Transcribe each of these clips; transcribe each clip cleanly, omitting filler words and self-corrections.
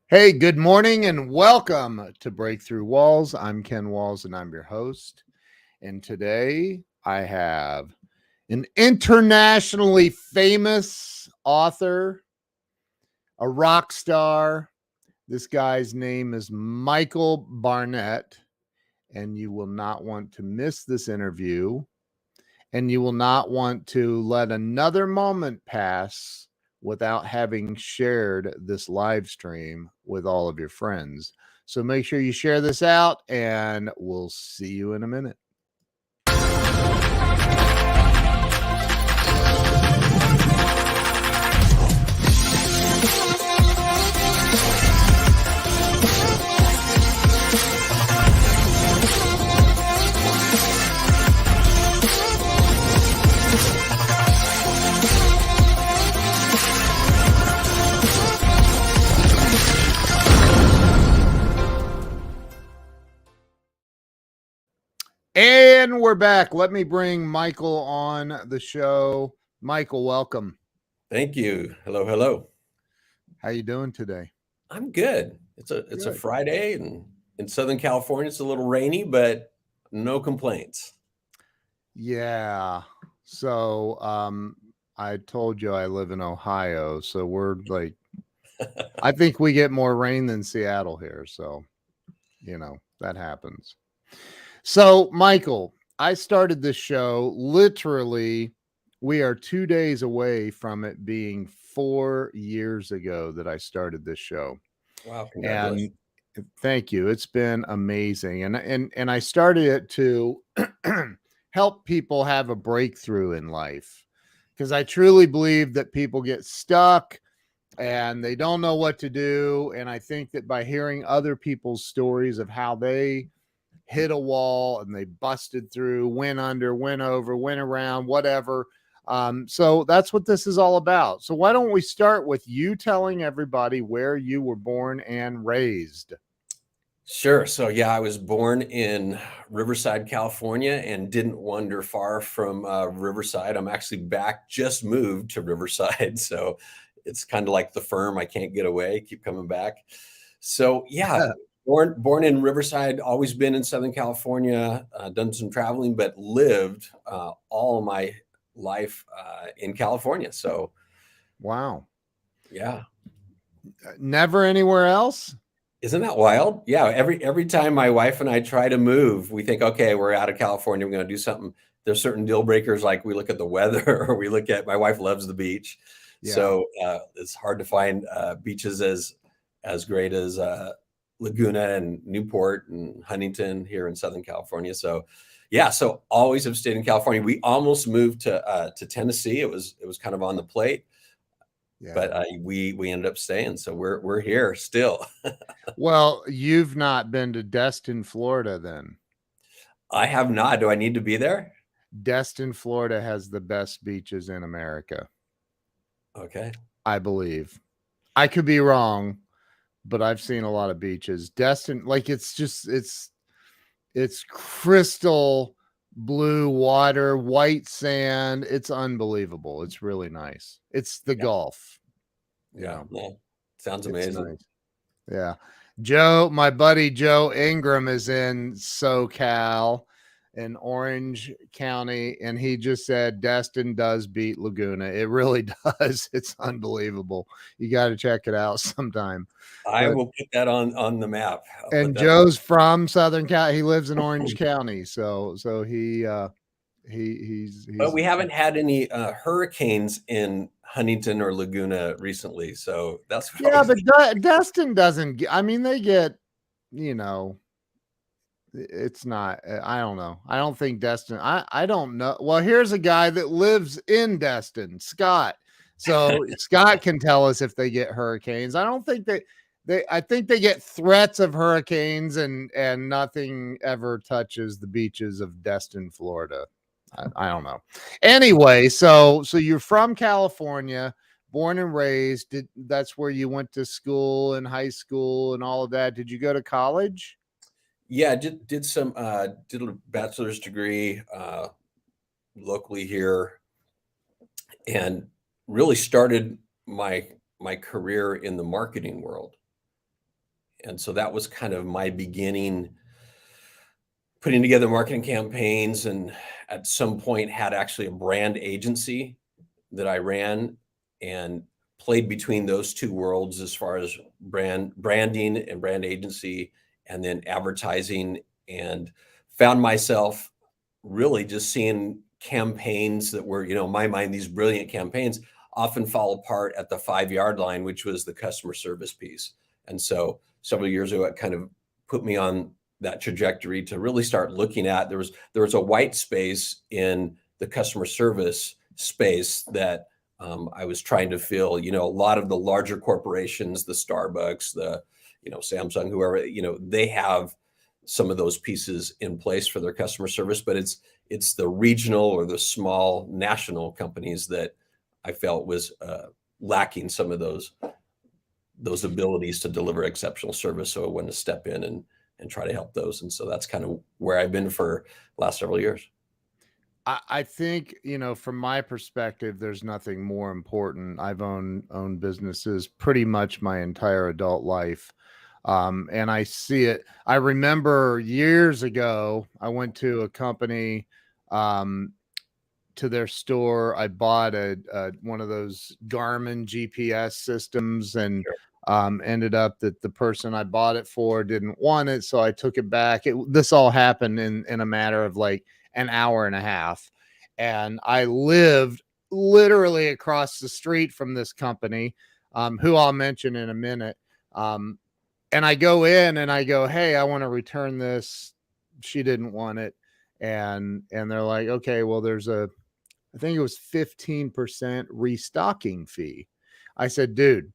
Hey, good morning and welcome to Breakthrough Walls. I'm Ken Walls and I'm your host. And today I have an internationally famous author, a rock star. This guy's name is Michael Barnett, and you will not want to miss this interview. And you will not want to let another moment pass without having shared this live stream with all of your friends. So make sure you share this out, and we'll see you in a minute. And we're back. Let me bring Michael on the show. Michael, welcome. Thank you. Hello, hello. How you doing today? I'm good. It's a Good. Friday, and in Southern California it's a little rainy, but no complaints. Yeah. So I told you I live in Ohio, so we're like I think we get more rain than Seattle here, so that happens. So, Michael, I started this show literally. We are 2 days away from it being 4 years ago that I started this show. Wow, And congratulations. thank you. It's been amazing. And I started it to help people have a breakthrough in life because I truly believe that people get stuck and they don't know what to do. And I think that by hearing other people's stories of how they hit a wall and they busted through, went under, went over, went around, whatever. So that's what this is all about. So why don't we start with you telling everybody where you were born and raised? Sure. So yeah, I was born in Riverside, California, and didn't wander far from Riverside. I'm actually back, just moved to Riverside, so it's kind of like the firm. I can't get away, keep coming back. So yeah, born in Riverside, always been in Southern California, done some traveling, but lived all of my life in California. So Wow. yeah. Never anywhere else? Isn't that wild? Yeah, every time my wife and I try to move, we think, okay, we're out of California, we're going to do something. There's certain deal breakers, like we look at the weather, or we look at, my wife loves the beach, Yeah. so it's hard to find beaches as great as Laguna and Newport and Huntington here in Southern California. So yeah, so always have stayed in California. We almost moved to Tennessee. It was kind of on the plate, Yeah. but we ended up staying. So we're here still. Well, you've not been to Destin, Florida then. I have not. Do I need to be there? Destin, Florida has the best beaches in America, Okay. I believe. I could be wrong, but I've seen a lot of beaches. Destin, like it's crystal blue water, white sand. It's unbelievable. It's really nice. It's the Yeah. Gulf, you Yeah. know. Yeah. Sounds It's amazing. nice. Yeah. Joe, my buddy Joe Ingram is in SoCal in Orange County, and he just said Destin does beat Laguna. It really does. It's unbelievable. You got to check it out sometime. I But will put that on the map. I'll put and that on. Joe's from Southern Cal. He lives in Orange County, so he's But we haven't had any hurricanes in Huntington or Laguna recently, so that's what I yeah, was but thinking. Destin doesn't. I mean, they get you know it's not I don't know. I don't think Destin I don't know. Well, here's a guy that lives in Destin, Scott. So Scott can tell us if they get hurricanes. I don't think they I think they get threats of hurricanes and nothing ever touches the beaches of Destin, Florida. I don't know. Anyway, so you're from California, born and raised. That's where you went to school and high school and all of that. Did you go to college? Yeah, did some did a bachelor's degree locally here, and really started my career in the marketing world. And so that was kind of my beginning, putting together marketing campaigns, and at some point had actually a brand agency that I ran, and played between those two worlds as far as branding and brand agency, and then advertising, and found myself really just seeing campaigns that were, in my mind, these brilliant campaigns often fall apart at the 5-yard line, which was the customer service piece. And so several years ago, it kind of put me on that trajectory to really start looking at, there was a white space in the customer service space that I was trying to fill. A lot of the larger corporations, the Starbucks, the Samsung, whoever, they have some of those pieces in place for their customer service, but it's the regional or the small national companies that I felt was lacking some of those abilities to deliver exceptional service. So I wanted to step in and try to help those. And so that's kind of where I've been for the last several years. I think, from my perspective, there's nothing more important. I've owned businesses pretty much my entire adult life. And I see it. I remember years ago, I went to a company, to their store. I bought one of those Garmin GPS systems, and ended up that the person I bought it for didn't want it. So I took it back. This all happened in a matter of like an hour and a half. And I lived literally across the street from this company, who I'll mention in a minute. And I go in and I go, "Hey, I want to return this." She didn't want it. And they're like, "Okay, well, I think it was 15% restocking fee." I said, "Dude,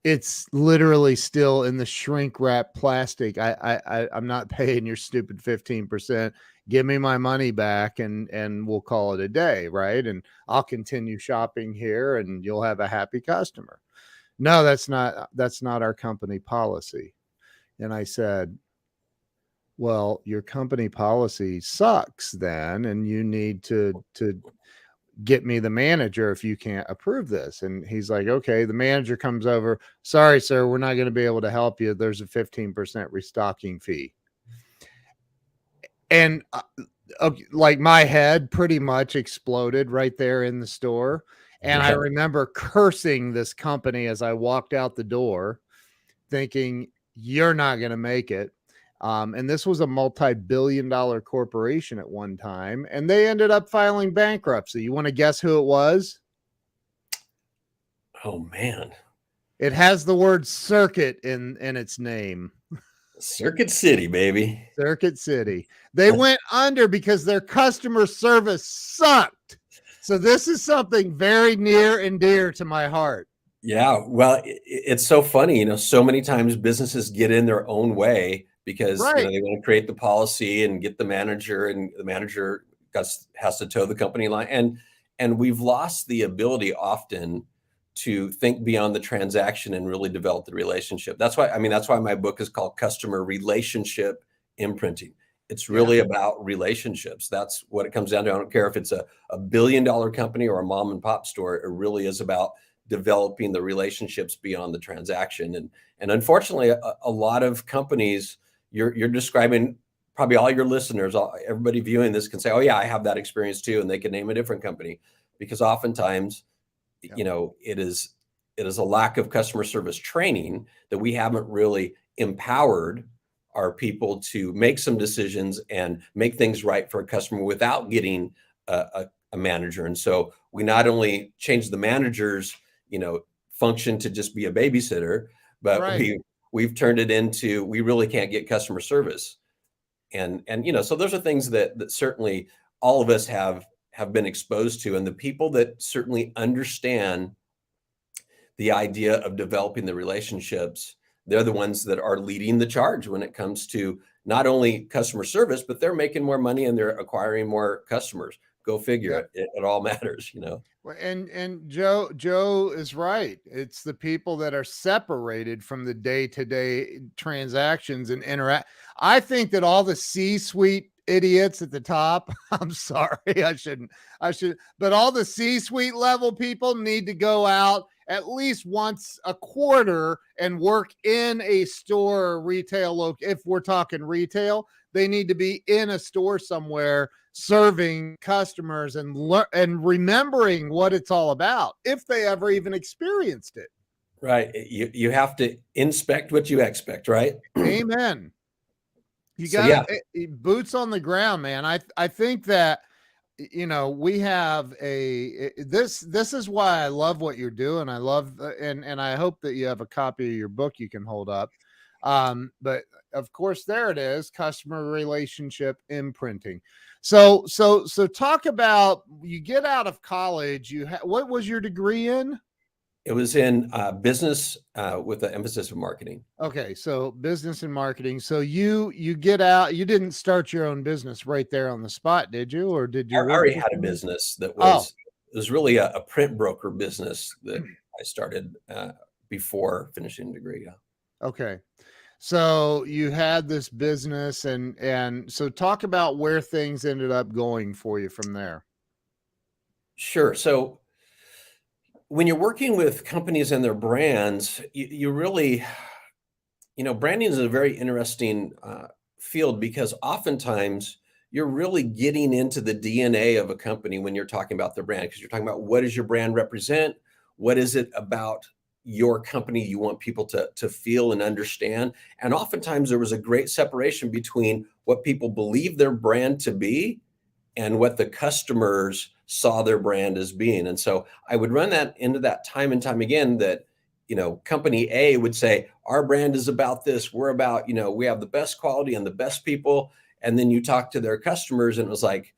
it's literally still in the shrink wrap plastic. I'm not paying your stupid 15%. Give me my money back, and we'll call it a day, right? And I'll continue shopping here, and you'll have a happy customer." "No, that's not our company policy." And I said, "Well, your company policy sucks then, and you need to get me the manager if you can't approve this." And he's like, "Okay." The manager comes over. "Sorry, sir, we're not going to be able to help you. There's a 15% restocking fee." And like my head pretty much exploded right there in the store. And I Yeah. remember cursing this company as I walked out the door, thinking, "You're not going to make it." And this was a multi-billion-dollar corporation at one time, and they ended up filing bankruptcy. You want to guess who it was? Oh man. It has the word circuit in its name. Circuit City, baby. Circuit City. They went under because their customer service sucked. So this is something very near and dear to my heart. Yeah, well, it's so funny, so many times businesses get in their own way because, Right. they want to create the policy and get the manager, and the manager has to toe the company line. And we've lost the ability often to think beyond the transaction and really develop the relationship. That's why my book is called Customer Relationship Imprinting. It's really about relationships. That's what it comes down to. I don't care if it's a $1 billion company or a mom and pop store. It really is about developing the relationships beyond the transaction. And unfortunately, a lot of companies, you're describing, probably all your listeners, everybody viewing this can say, "Oh yeah, I have that experience too," and they can name a different company, because oftentimes, it is a lack of customer service training that we haven't really empowered our people to make some decisions and make things right for a customer without getting a manager. And so we not only change the manager's function to just be a babysitter, but Right. we've turned it into, we really can't get customer service. And so those are things that certainly all of us have been exposed to, and the people that certainly understand the idea of developing the relationships, they're the ones that are leading the charge when it comes to not only customer service, but they're making more money and they're acquiring more customers. Go figure. Yep. It all matters. Well, and Joe is right. It's the people that are separated from the day-to-day transactions and interact. I think that all the C-suite idiots at the top, I'm sorry, I should, but all the C-suite level people need to go out at least once a quarter and work in a store or retail. If we're talking retail, they need to be in a store somewhere serving customers and remembering what it's all about if they ever even experienced it. Right. You have to inspect what you expect, right? Amen. You So got yeah, boots on the ground, man. I think that we have this is why I love what you're doing. I love and I hope that you have a copy of your book you can hold up. But of course, there it is, customer relationship imprinting. So talk about, you get out of college, what was your degree in? it was in business with an emphasis of marketing. Okay, so business and marketing. So you get out, you didn't start your own business right there on the spot, did you? Or did you I work already for had a someone? business that Oh, was really a print broker business that I started before finishing the degree. Yeah. okay. So you had this business and so talk about where things ended up going for you from there. Sure. So when you're working with companies and their brands, you really, branding is a very interesting field because oftentimes you're really getting into the DNA of a company when you're talking about their brand, because you're talking about what does your brand represent? What is it about your company you want people to feel and understand? And oftentimes there was a great separation between what people believe their brand to be and what the customers saw their brand as being. And so I would run that into that time and time again, that company A would say, our brand is about this. We're about, we have the best quality and the best people. And then you talk to their customers and it was like,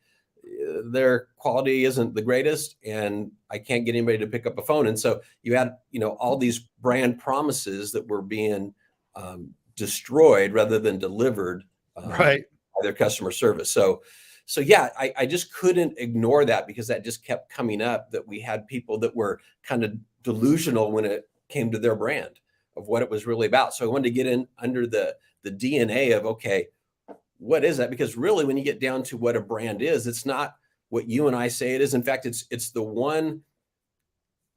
their quality isn't the greatest and I can't get anybody to pick up a phone. And so you had, all these brand promises that were being destroyed rather than delivered Right. by their customer service. So yeah, I just couldn't ignore that because that just kept coming up, that we had people that were kind of delusional when it came to their brand of what it was really about. So I wanted to get in under the DNA of, okay, what is that? Because really, when you get down to what a brand is, it's not what you and I say it is. In fact, it's the one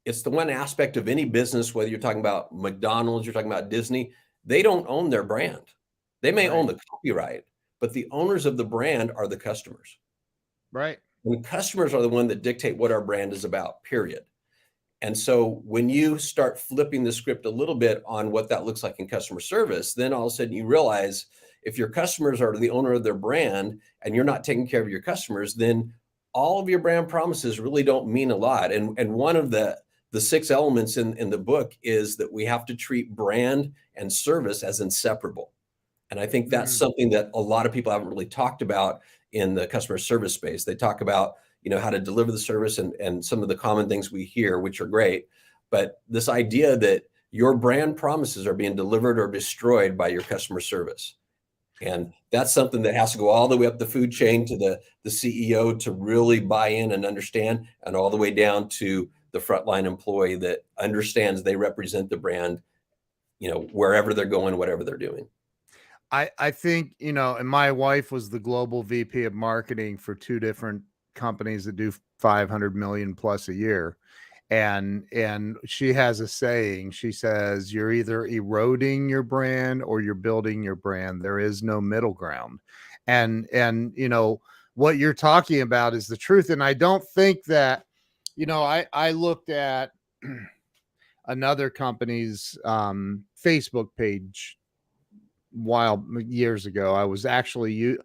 aspect of any business, whether you're talking about McDonald's, you're talking about Disney, they don't own their brand. They may own the copyright, but the owners of the brand are the customers. Right. And the customers are the one that dictate what our brand is about, period. And so when you start flipping the script a little bit on what that looks like in customer service, then all of a sudden you realize if your customers are the owner of their brand and you're not taking care of your customers, then all of your brand promises really don't mean a lot. And one of the 6 elements in the book is that we have to treat brand and service as inseparable. And I think that's something that a lot of people haven't really talked about in the customer service space. They talk about, how to deliver the service and some of the common things we hear, which are great. But this idea that your brand promises are being delivered or destroyed by your customer service. And that's something that has to go all the way up the food chain to the CEO to really buy in and understand, and all the way down to the frontline employee that understands they represent the brand, wherever they're going, whatever they're doing. I think, and my wife was the global VP of marketing for 2 different companies that do 500 million plus a year. And she has a saying. She says, you're either eroding your brand or you're building your brand. There is no middle ground. And what you're talking about is the truth. And I don't think that, I looked at another company's Facebook page years ago. I was actually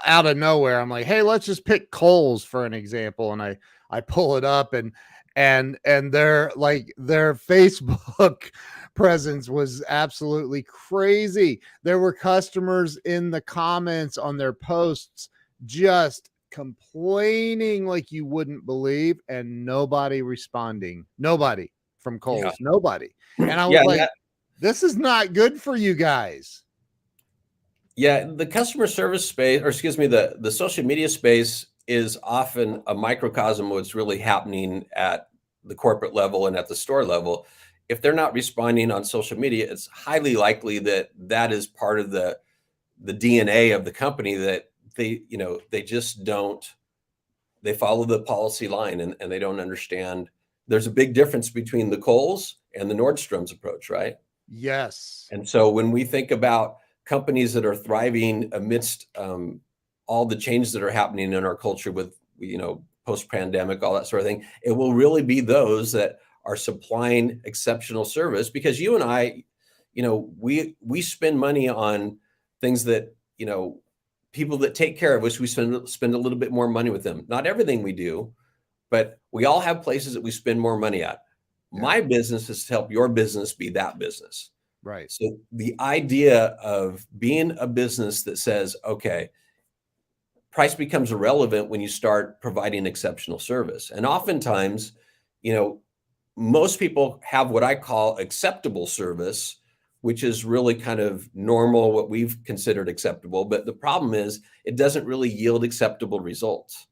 out of nowhere, I'm like, hey, let's just pick Kohl's for an example. And I pull it up and their Facebook presence was absolutely crazy. There were customers in the comments on their posts just complaining like you wouldn't believe, and nobody responding. Nobody from Kohl's, nobody. And I was like, this is not good for you guys. Yeah, the customer service space, or excuse me, the social media space is often a microcosm of what's really happening at the corporate level and at the store level. If they're not responding on social media, it's highly likely that is part of the DNA of the company, that they just don't, they follow the policy line and they don't understand there's a big difference between the Kohl's and the Nordstrom's approach, right? Yes. And so when we think about companies that are thriving amidst all the changes that are happening in our culture with, post-pandemic, all that sort of thing, it will really be those that are supplying exceptional service, because you and I, we spend money on things that, people that take care of us, we spend a little bit more money with them. Not everything we do, but we all have places that we spend more money at. Yeah. My business is to help your business be that business. Right. So the idea of being a business that says, okay, price becomes irrelevant when you start providing exceptional service. And oftentimes, most people have what I call acceptable service, which is really kind of normal, what we've considered acceptable. But the problem is it doesn't really yield acceptable results.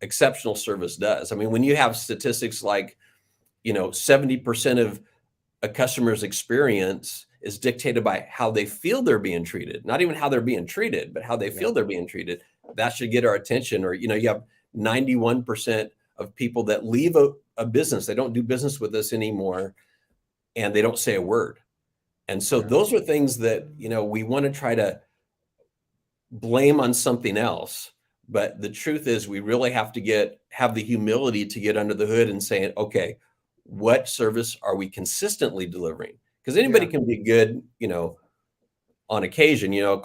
Exceptional service does. I mean, when you have statistics like, 70% of a customer's experience is dictated by how they feel they're being treated, not even how they're being treated, but how they feel they're being treated. That should get our attention. Or, you have 91% of people that leave a business. They don't do business with us anymore, and they don't say a word. And so those are things that, we want to try to blame on something else. But the truth is we really have to have the humility to get under the hood and say, okay, what service are we consistently delivering? Because anybody can be good, on occasion. A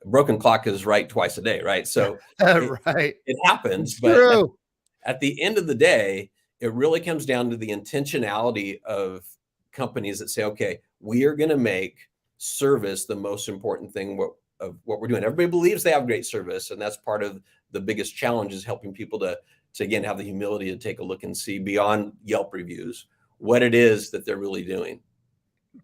broken clock is right twice a day, right? So Right. it happens. It's But true. at the end of the day, it really comes down to the intentionality of companies that say, okay, we are going to make service the most important thing of what we're doing. Everybody believes they have great service, and that's part of the biggest challenge, is helping people to again have the humility to take a look and see beyond Yelp reviews what it is that they're really doing.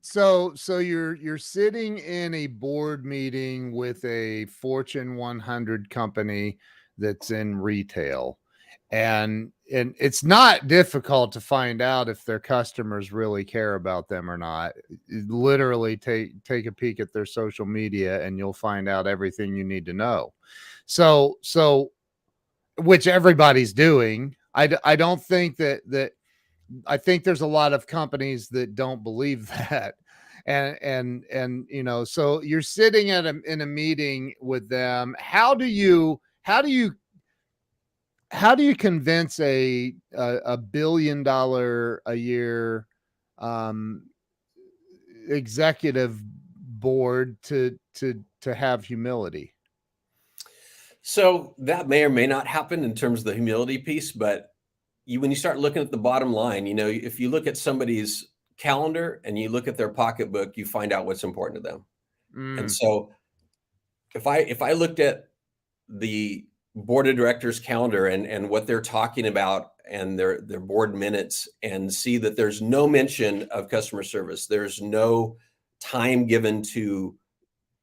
So you're sitting in a board meeting with a Fortune 100 company that's in retail, and it's not difficult to find out if their customers really care about them or not. Literally take a peek at their social media and you'll find out everything you need to know. So which everybody's doing. I don't think that I think there's a lot of companies that don't believe that. And so you're sitting in a meeting with them. How do you convince a $1 billion a year um, executive board to have humility? So that may or may not happen in terms of the humility piece, but when you start looking at the bottom line, if you look at somebody's calendar and you look at their pocketbook, you find out what's important to them. And so if I looked at the board of directors calendar and what they're talking about and their board minutes, and see that there's no mention of customer service, there's no time given to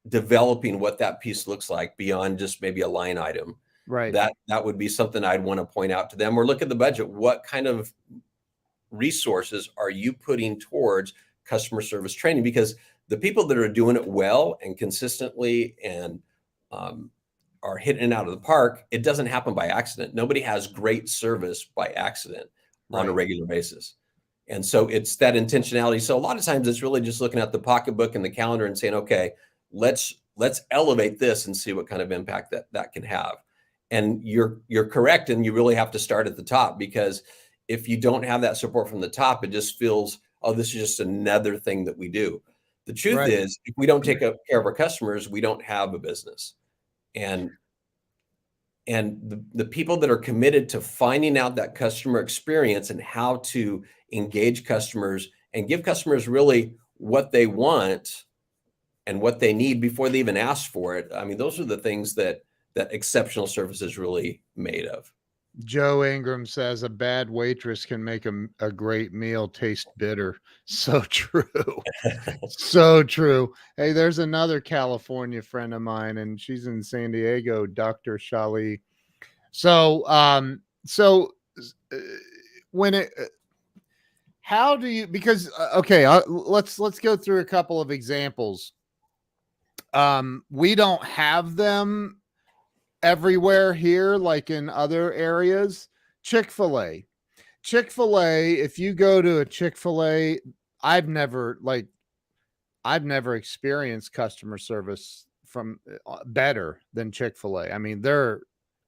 developing what that piece looks like beyond just maybe a line item, Right. that would be something I'd want to point out to them. Or look at the budget. What kind of resources are you putting towards customer service training? Because the people that are doing it well and consistently and are hitting it out of the park, it doesn't happen by accident. Nobody has great service by accident on a regular basis. And so it's that intentionality. So a lot of times it's really just looking at the pocketbook and the calendar and saying, okay, let's elevate this and see what kind of impact that can have. And you're correct. And you really have to start at the top, because if you don't have that support from the top, it just feels, oh, this is just another thing that we do. The truth is, if we don't take care of our customers, we don't have a business. And the people that are committed to finding out that customer experience and how to engage customers and give customers really what they want and what they need before they even ask for it. I mean, those are the things that exceptional service is really made of. Joe Ingram says a bad waitress can make a great meal taste bitter. So true. So true. Hey, there's another California friend of mine, and she's in San Diego, Dr. Shali. So, uh, when it, how do you, because, okay, let's go through a couple of examples. We don't have them everywhere here, like in other areas. Chick-fil-A. Chick-fil-A, if you go to a Chick-fil-A, I've never like I've never experienced customer service from better than Chick-fil-A. I mean, they're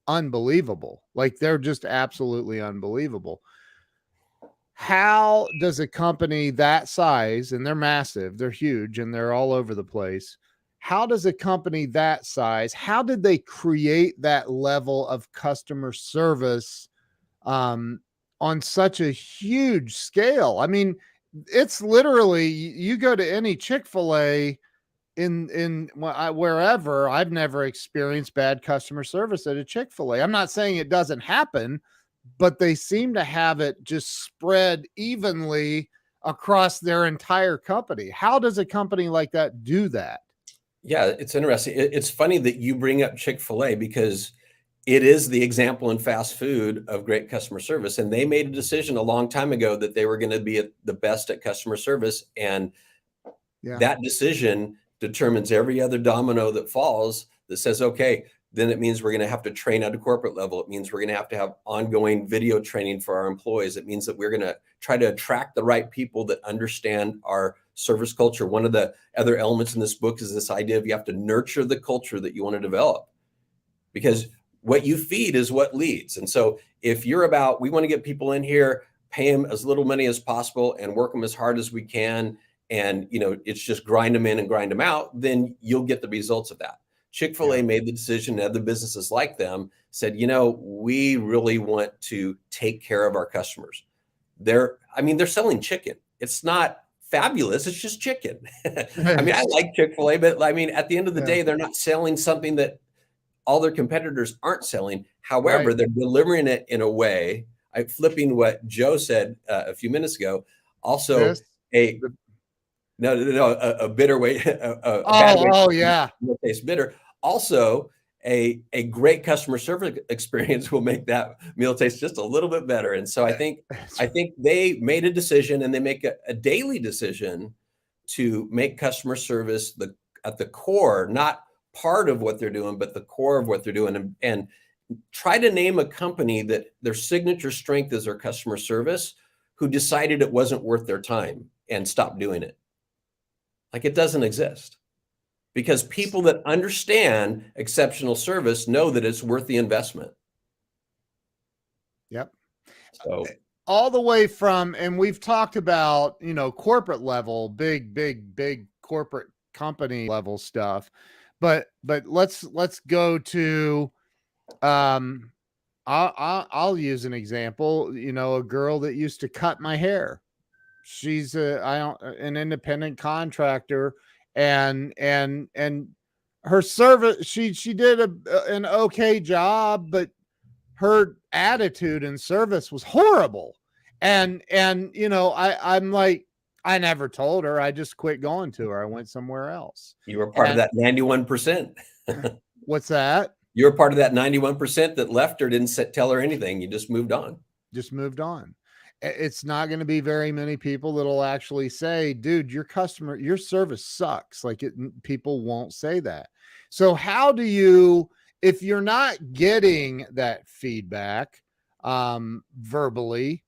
unbelievable. Like they're just absolutely unbelievable. How does a company that size, and they're massive, they're huge, and they're all over the place. How does a company that size, how did they create that level of customer service um, on such a huge scale? I mean, it's literally you go to any Chick-fil-A in wherever. I've never experienced bad customer service at a Chick-fil-A. I'm not saying it doesn't happen, but they seem to have it just spread evenly across their entire company. How does a company like that do that? Yeah, it's interesting. It's funny that you bring up Chick-fil-A because it is the example in fast food of great customer service. And they made a decision a long time ago that they were going to be the best at customer service. And Yeah. that decision determines every other domino that falls that says, okay, then it means we're going to have to train at a corporate level. It means we're going to have ongoing video training for our employees. It means that we're going to try to attract the right people that understand our service culture. One of the other elements in this book is this idea of you have to nurture the culture that you want to develop, because what you feed is what leads. And so if you're about, we want to get people in here, pay them as little money as possible and work them as hard as we can, and it's just grind them in and grind them out, then you'll get the results of that. Chick-fil-A made the decision, and other businesses like them said, we really want to take care of our customers. They're selling chicken. It's not fabulous. It's just chicken. I like Chick-fil-A, but at the end of the day, they're not selling something that all their competitors aren't selling. However, they're delivering it in a way, flipping what Joe said a few minutes ago, also a bitter way, a bad way to taste bitter. Also, a great customer service experience will make that meal taste just a little bit better. And so I think they made a decision, and they make a daily decision to make customer service at the core, not part of what they're doing, but the core of what they're doing. And try to name a company that their signature strength is their customer service, who decided it wasn't worth their time and stopped doing it. Like, it doesn't exist, because people that understand exceptional service know that it's worth the investment. Yep. So all the way from, and we've talked about, corporate level, big corporate company level stuff, but let's go to, I'll use an example, a girl that used to cut my hair. She's an independent contractor, and her service, she did an okay job, but her attitude and service was horrible. And I'm like, I never told her. I just quit going to her. I went somewhere else. You were part of that 91%. What's that? You're part of that 91% that left her, didn't tell her anything. You just moved on. It's not going to be very many people that'll actually say, dude, your service sucks. Like, people won't say that. So how do you, if you're not getting that feedback verbally,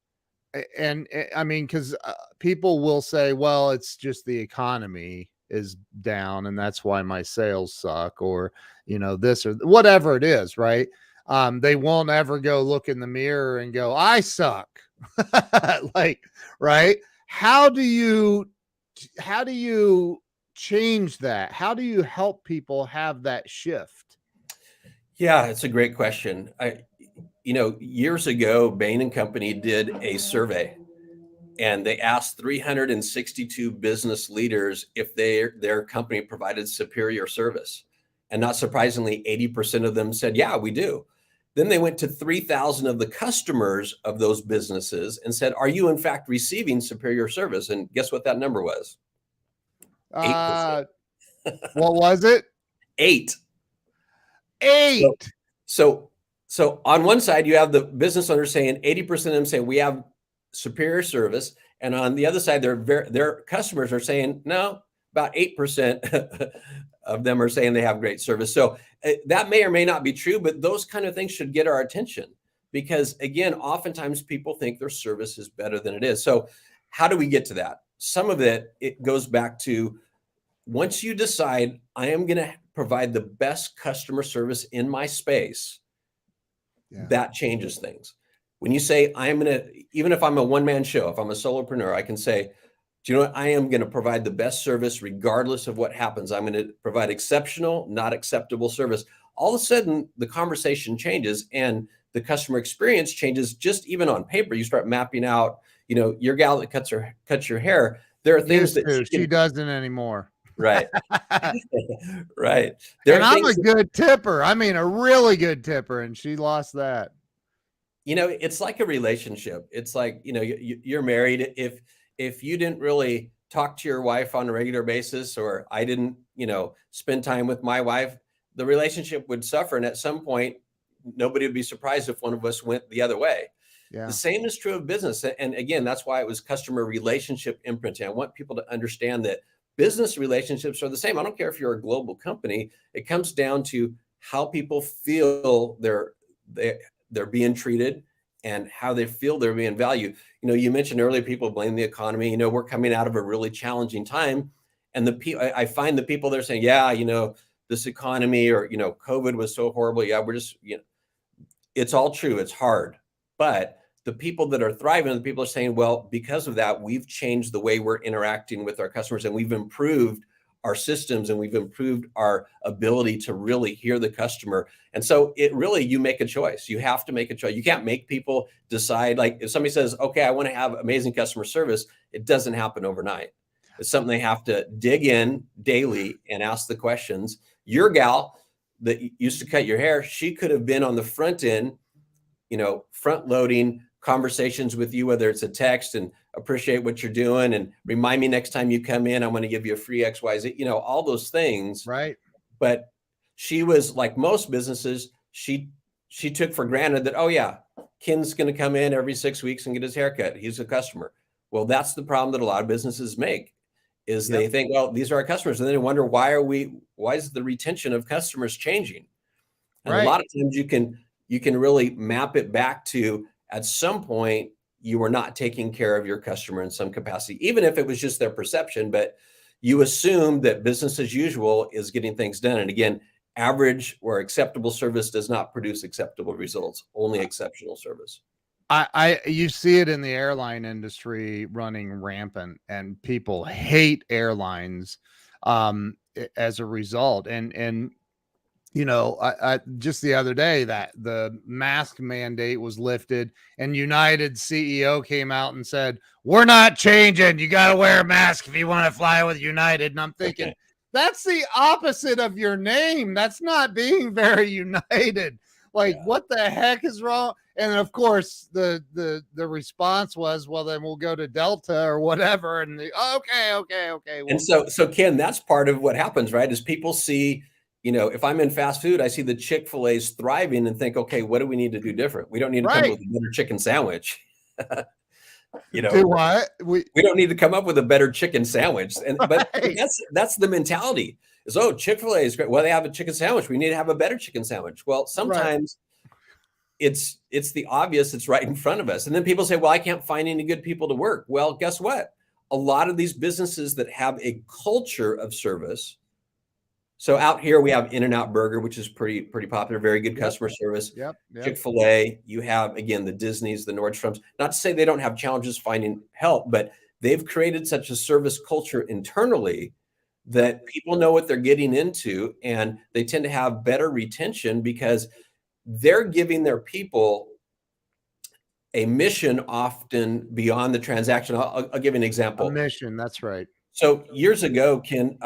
and because people will say, well, it's just the economy is down and that's why my sales suck, or this or whatever it is, right? They won't ever go look in the mirror and go, I suck. Like, right? How do you change that? How do you help people have that shift? Yeah, it's a great question. Years ago, Bain & Company did a survey, and they asked 362 business leaders if their company provided superior service. And not surprisingly, 80% of them said, yeah, we do. Then they went to 3,000 of the customers of those businesses and said, are you in fact receiving superior service? And guess what that number was? 8%. What was it? 8. So on one side, you have the business owners saying 80% of them say we have superior service. And on the other side, their customers are saying, no, about 8% of them are saying they have great service. So that may or may not be true, but those kind of things should get our attention, because again, oftentimes people think their service is better than it is. So how do we get to that? Some of it goes back to, once you decide I am going to provide the best customer service in my space, that changes things. When you say I am going to, even if I'm a one-man show, if I'm a solopreneur, I can say, do you know what? I am going to provide the best service regardless of what happens. I'm going to provide exceptional, not acceptable service. All of a sudden, the conversation changes and the customer experience changes. Just even on paper, you start mapping out, your gal that cuts your hair. There are things that she doesn't anymore. Right. Right. And I'm a good tipper. I mean, a really good tipper, and she lost that. It's like a relationship. It's like, you're married. If you didn't really talk to your wife on a regular basis, or I didn't, spend time with my wife, the relationship would suffer. And at some point, nobody would be surprised if one of us went the other way. Yeah. The same is true of business. And again, that's why it was customer relationship imprinting. I want people to understand that business relationships are the same. I don't care if you're a global company. It comes down to how people feel they're being treated and how they feel they're being valued. You mentioned earlier, people blame the economy. We're coming out of a really challenging time. And I find the people that are saying, yeah, this economy, or, COVID was so horrible. Yeah, we're just, it's all true. It's hard. But the people that are thriving, the people are saying, well, because of that, we've changed the way we're interacting with our customers, and we've improved our systems, and we've improved our ability to really hear the customer. And so you make a choice. You have to make a choice. You can't make people decide. Like if somebody says, okay, I want to have amazing customer service, it doesn't happen overnight. It's something they have to dig in daily and ask the questions. Your gal that used to cut your hair, she could have been on the front end, front loading conversations with you, whether it's a text and appreciate what you're doing and remind me next time you come in, I'm going to give you a free XYZ, all those things. Right. But she was, like most businesses, she took for granted that, oh yeah, Ken's going to come in every 6 weeks and get his haircut. He's a customer. Well, that's the problem that a lot of businesses make, is they think, well, these are our customers. And then they wonder, why is the retention of customers changing? And a lot of times you can really map it back to, at some point, you were not taking care of your customer in some capacity, even if it was just their perception, but you assume that business as usual is getting things done. And again, average or acceptable service does not produce acceptable results, only exceptional service. You see it in the airline industry running rampant, and people hate airlines as a result. And I just the other day that the mask mandate was lifted, and United CEO came out and said, we're not changing. You got to wear a mask if you want to fly with United. And I'm thinking, that's the opposite of your name. That's not being very united. Like, what the heck is wrong? And of course, the response was, well, then we'll go to Delta or whatever. And okay. Well, and so Ken, that's part of what happens, right? Is people see, if I'm in fast food, I see the Chick-fil-A's thriving and think, okay, what do we need to do different? We don't need to come up with a better chicken sandwich. Do what? We don't need to come up with a better chicken sandwich. But that's the mentality. Is, oh, Chick-fil-A is great. Well, they have a chicken sandwich. We need to have a better chicken sandwich. Well, sometimes it's the obvious. It's right in front of us. And then people say, well, I can't find any good people to work. Well, guess what? A lot of these businesses that have a culture of service. So out here we have In-N-Out Burger, which is pretty popular, very good customer service. Yep. Chick-fil-A, you have, again, the Disneys, the Nordstroms. Not to say they don't have challenges finding help, but they've created such a service culture internally that people know what they're getting into, and they tend to have better retention because they're giving their people a mission often beyond the transaction. I'll give you an example. A mission, that's right. So years ago, Ken,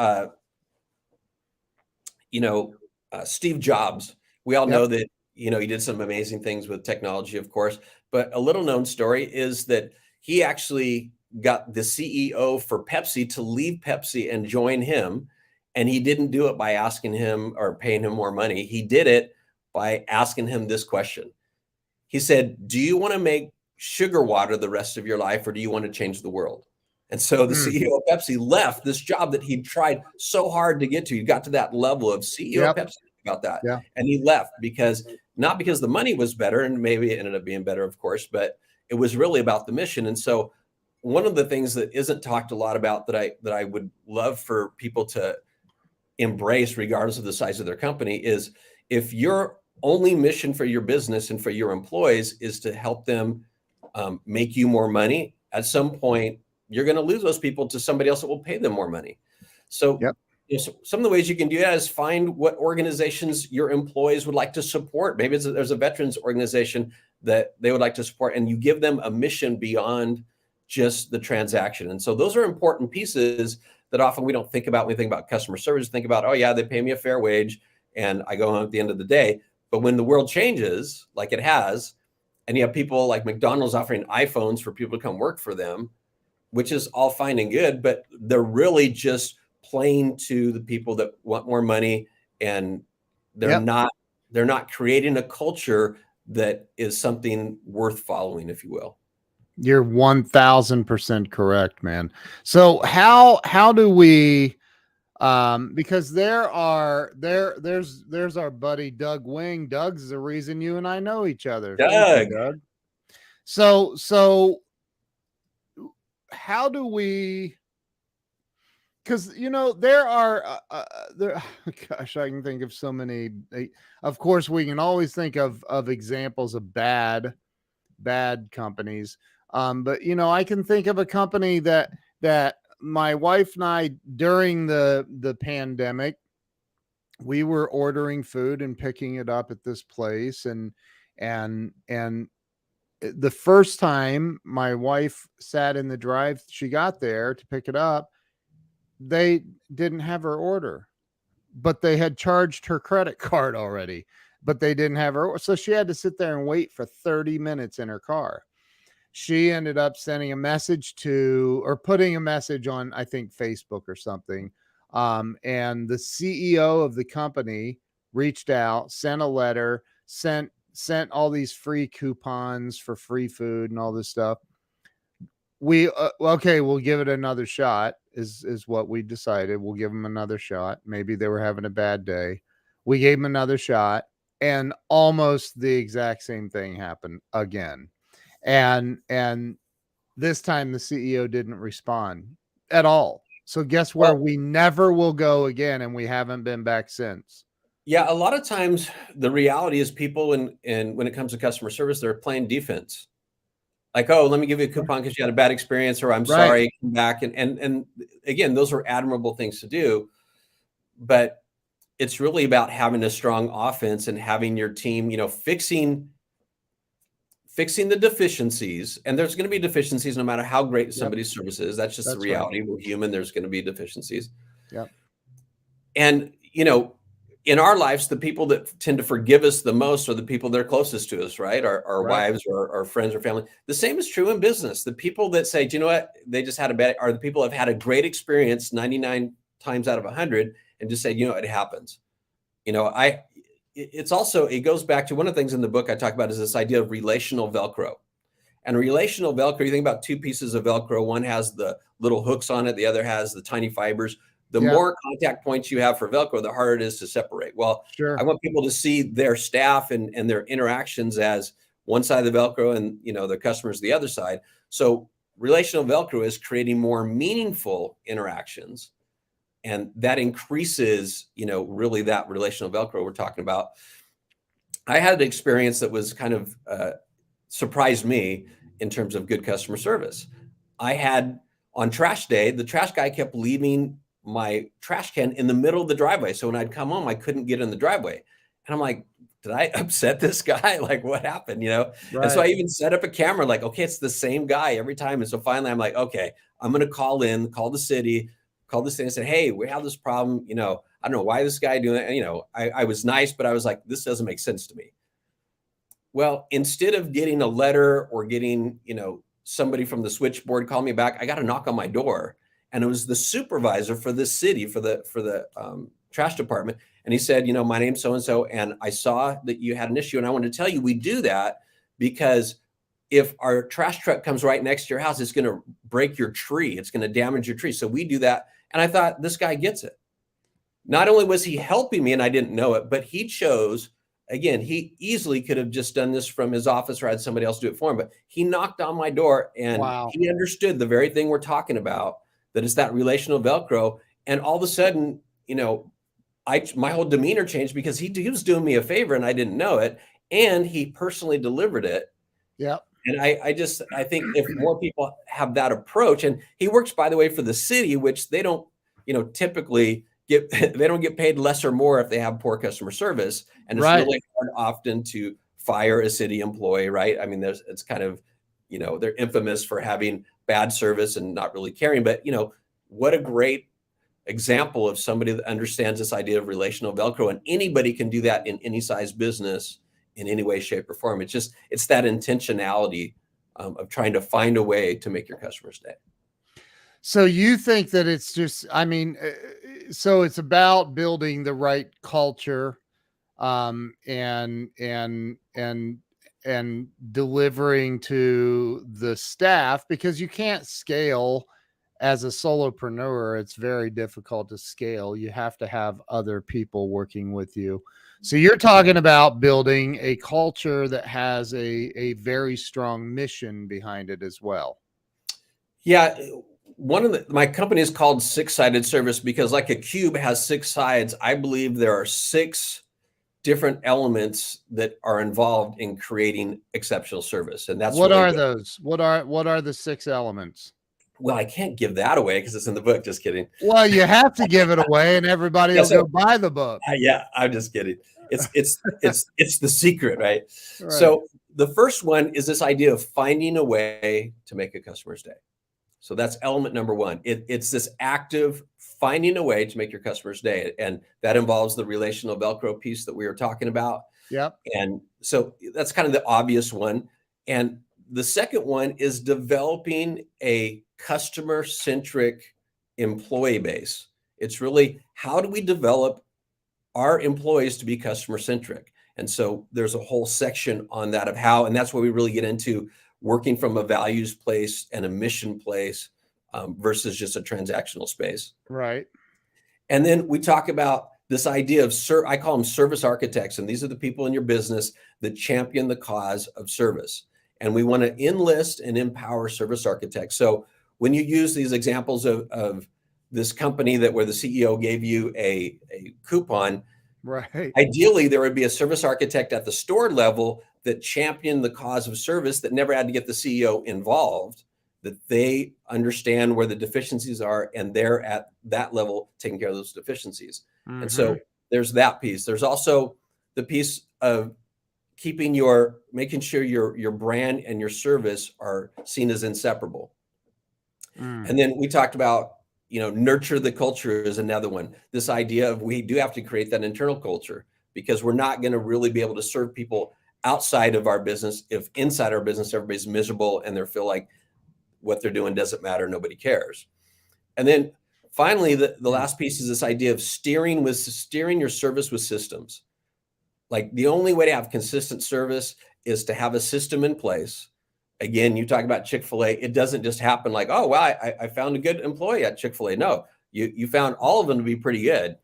Steve Jobs, we all know that, he did some amazing things with technology, of course, but a little known story is that he actually got the CEO for Pepsi to leave Pepsi and join him. And he didn't do it by asking him or paying him more money. He did it by asking him this question. He said, do you want to make sugar water the rest of your life, or do you want to change the world? And so the CEO of Pepsi left this job that he'd tried so hard to get to. He got to that level of CEO of Pepsi about that. And he left because not because the money was better, and maybe it ended up being better, of course, but it was really about the mission. And so one of the things that isn't talked a lot about that I would love for people to embrace, regardless of the size of their company, is if your only mission for your business and for your employees is to help them make you more money, at some point you're going to lose those people to somebody else that will pay them more money. So, Yep. Some of the ways you can do that is find what organizations your employees would like to support. Maybe there's a veterans organization that they would like to support, and you give them a mission beyond just the transaction. And so those are important pieces that often we don't think about when we think about customer service. Think about, oh yeah, they pay me a fair wage and I go home at the end of the day. But when the world changes, like it has, and you have people like McDonald's offering iPhones for people to come work for them, which is all fine and good, but they're really just playing to the people that want more money, and they're not creating a culture that is something worth following, if you will. You're 1000% correct, man. So how do we because there's our buddy Doug Wing. Doug's the reason you and I know each other. Thank you, Doug. Doug. So how do we, because there are gosh, I can think of so many. Of course we can always think of examples of bad companies, but I can think of a company that my wife and I, during the pandemic, we were ordering food and picking it up at this place, and the first time my wife sat in the drive, she got there to pick it up, they didn't have her order, but they had charged her credit card already, but they didn't have her. So she had to sit there and wait for 30 minutes in her car. She ended up sending a message or putting a message on, I think, Facebook or something. And the CEO of the company reached out, sent a letter, sent all these free coupons for free food and all this stuff. Okay, we'll give it another shot is what we decided. We'll give them another shot. Maybe they were having a bad day. We gave them another shot, and almost the exact same thing happened again. And this time the CEO didn't respond at all. So guess where we never will go again, and we haven't been back since. Yeah, a lot of times the reality is people, and when it comes to customer service, they're playing defense. Like, oh, let me give you a coupon because you had a bad experience, or I'm sorry, come back. And again, those are admirable things to do, but it's really about having a strong offense and having your team, fixing the deficiencies. And there's going to be deficiencies no matter how great somebody's service is. That's just the reality. Right. We're human. There's going to be deficiencies. Yep. And, in our lives, the people that tend to forgive us the most are the people that are closest to us, right? Our wives or our friends or family. The same is true in business. The people that say, do you know what, they just had a bad, are the people that have had a great experience 99 times out of 100 and just say, it happens. It's also, it goes back to one of the things in the book I talk about is this idea of relational Velcro. And relational Velcro, you think about two pieces of Velcro. One has the little hooks on it. The other has the tiny fibers. The more contact points you have for Velcro, the harder it is to separate. Well, I want people to see their staff and their interactions as one side of the Velcro and, the customers the other side. So relational Velcro is creating more meaningful interactions. And that increases, really that relational Velcro we're talking about. I had an experience that was kind of surprised me in terms of good customer service. I had on trash day, the trash guy kept leaving my trash can in the middle of the driveway. So when I'd come home, I couldn't get in the driveway. And I'm like, did I upset this guy? Like, what happened? Right. And so I even set up a camera, like, okay, it's the same guy every time. And so finally I'm like, okay, I'm going to call the city and say, hey, we have this problem. I don't know why this guy doing it. I was nice, but I was like, this doesn't make sense to me. Well, instead of getting a letter or getting, somebody from the switchboard call me back, I got a knock on my door. And it was the supervisor for the city, for the trash department. And he said, my name's so-and-so, and I saw that you had an issue. And I wanted to tell you, we do that because if our trash truck comes right next to your house, it's going to break your tree. It's going to damage your tree. So we do that. And I thought, this guy gets it. Not only was he helping me and I didn't know it, but he chose again, he easily could have just done this from his office or had somebody else do it for him, but he knocked on my door and Wow. he understood the very thing we're talking about, that it's that relational Velcro. And all of a sudden, my whole demeanor changed because he was doing me a favor and I didn't know it. And he personally delivered it. Yep. And I think if more people have that approach, and he works, by the way, for the city, which they don't, typically they don't get paid less or more if they have poor customer service. And it's Right. really hard often to fire a city employee, right? I mean, it's kind of, they're infamous for having bad service and not really caring, but what a great example of somebody that understands this idea of relational Velcro, and anybody can do that in any size business in any way, shape, or form. It's that intentionality of trying to find a way to make your customers stay. So you think that it's just, so it's about building the right culture, and delivering to the staff, because you can't scale as a solopreneur. It's very difficult to scale. You have to have other people working with you. So you're talking about building a culture that has a very strong mission behind it as well. Yeah. My company is called Six-Sided Service because, like a cube has 6 sides, I believe there are 6 different elements that are involved in creating exceptional service. And that's What really are those? What are the 6 elements? Well, I can't give that away because it's in the book. Just kidding. Well, you have to give it away and everybody will go buy the book. Yeah, I'm just kidding. It's the secret, right? Right. So the first one is this idea of finding a way to make a customer's day. So that's element number 1. It's this active finding a way to make your customer's day. And that involves the relational Velcro piece that we were talking about. Yep. And so that's kind of the obvious one. And the second one is developing a customer-centric employee base. It's really, how do we develop our employees to be customer-centric? And so there's a whole section on that of how, and that's where we really get into working from a values place and a mission place versus just a transactional space. Right. And then we talk about this idea of, I call them service architects. And these are the people in your business that champion the cause of service. And we want to enlist and empower service architects. So when you use these examples of this company where the CEO gave you a coupon, right, ideally there would be a service architect at the store level that championed the cause of service, that never had to get the CEO involved, that they understand where the deficiencies are and they're at that level taking care of those deficiencies. Mm-hmm. And so there's that piece. There's also the piece of making sure your brand and your service are seen as inseparable. And then we talked about, nurture the culture is another one. This idea of, we do have to create that internal culture, because we're not going to really be able to serve people outside of our business if inside our business everybody's miserable and they feel like what they're doing doesn't matter, nobody cares. And then finally, the last piece is this idea of steering your service with systems. Like, the only way to have consistent service is to have a system in place. Again, you talk about Chick-fil-A. It doesn't just happen like, oh, well, I found a good employee at Chick-fil-A. No, you found all of them to be pretty good.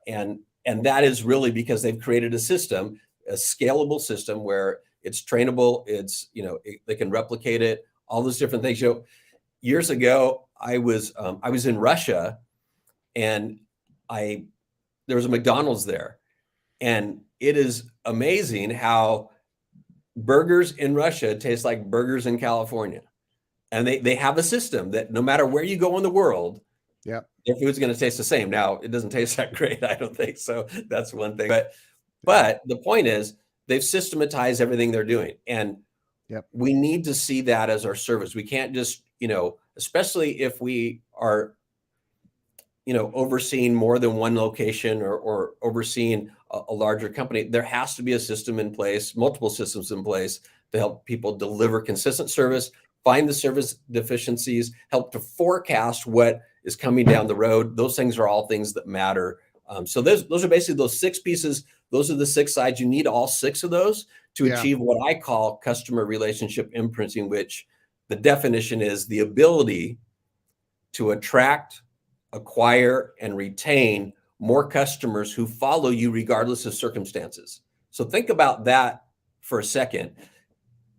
And that is really because they've created a system, a scalable system where it's trainable. It's, they can replicate it, all those different things. Years ago, I was in Russia, and there was a McDonald's there. And it is amazing how burgers in Russia taste like burgers in California. And they have a system that no matter where you go in the world, yep, their food's going to taste the same. Now, it doesn't taste that great, I don't think so. That's one thing. But the point is, they've systematized everything they're doing. And yep, we need to see that as our service. We can't just, especially if we are, overseeing more than one location or overseeing a larger company, there has to be a system in place, multiple systems in place to help people deliver consistent service, find the service deficiencies, help to forecast what is coming down the road. Those things are all things that matter. So those are basically those 6 pieces. Those are the 6 sides. You need all 6 of those to achieve what I call customer relationship imprinting, which the definition is the ability to attract, acquire, and retain more customers who follow you regardless of circumstances. So think about that for a second.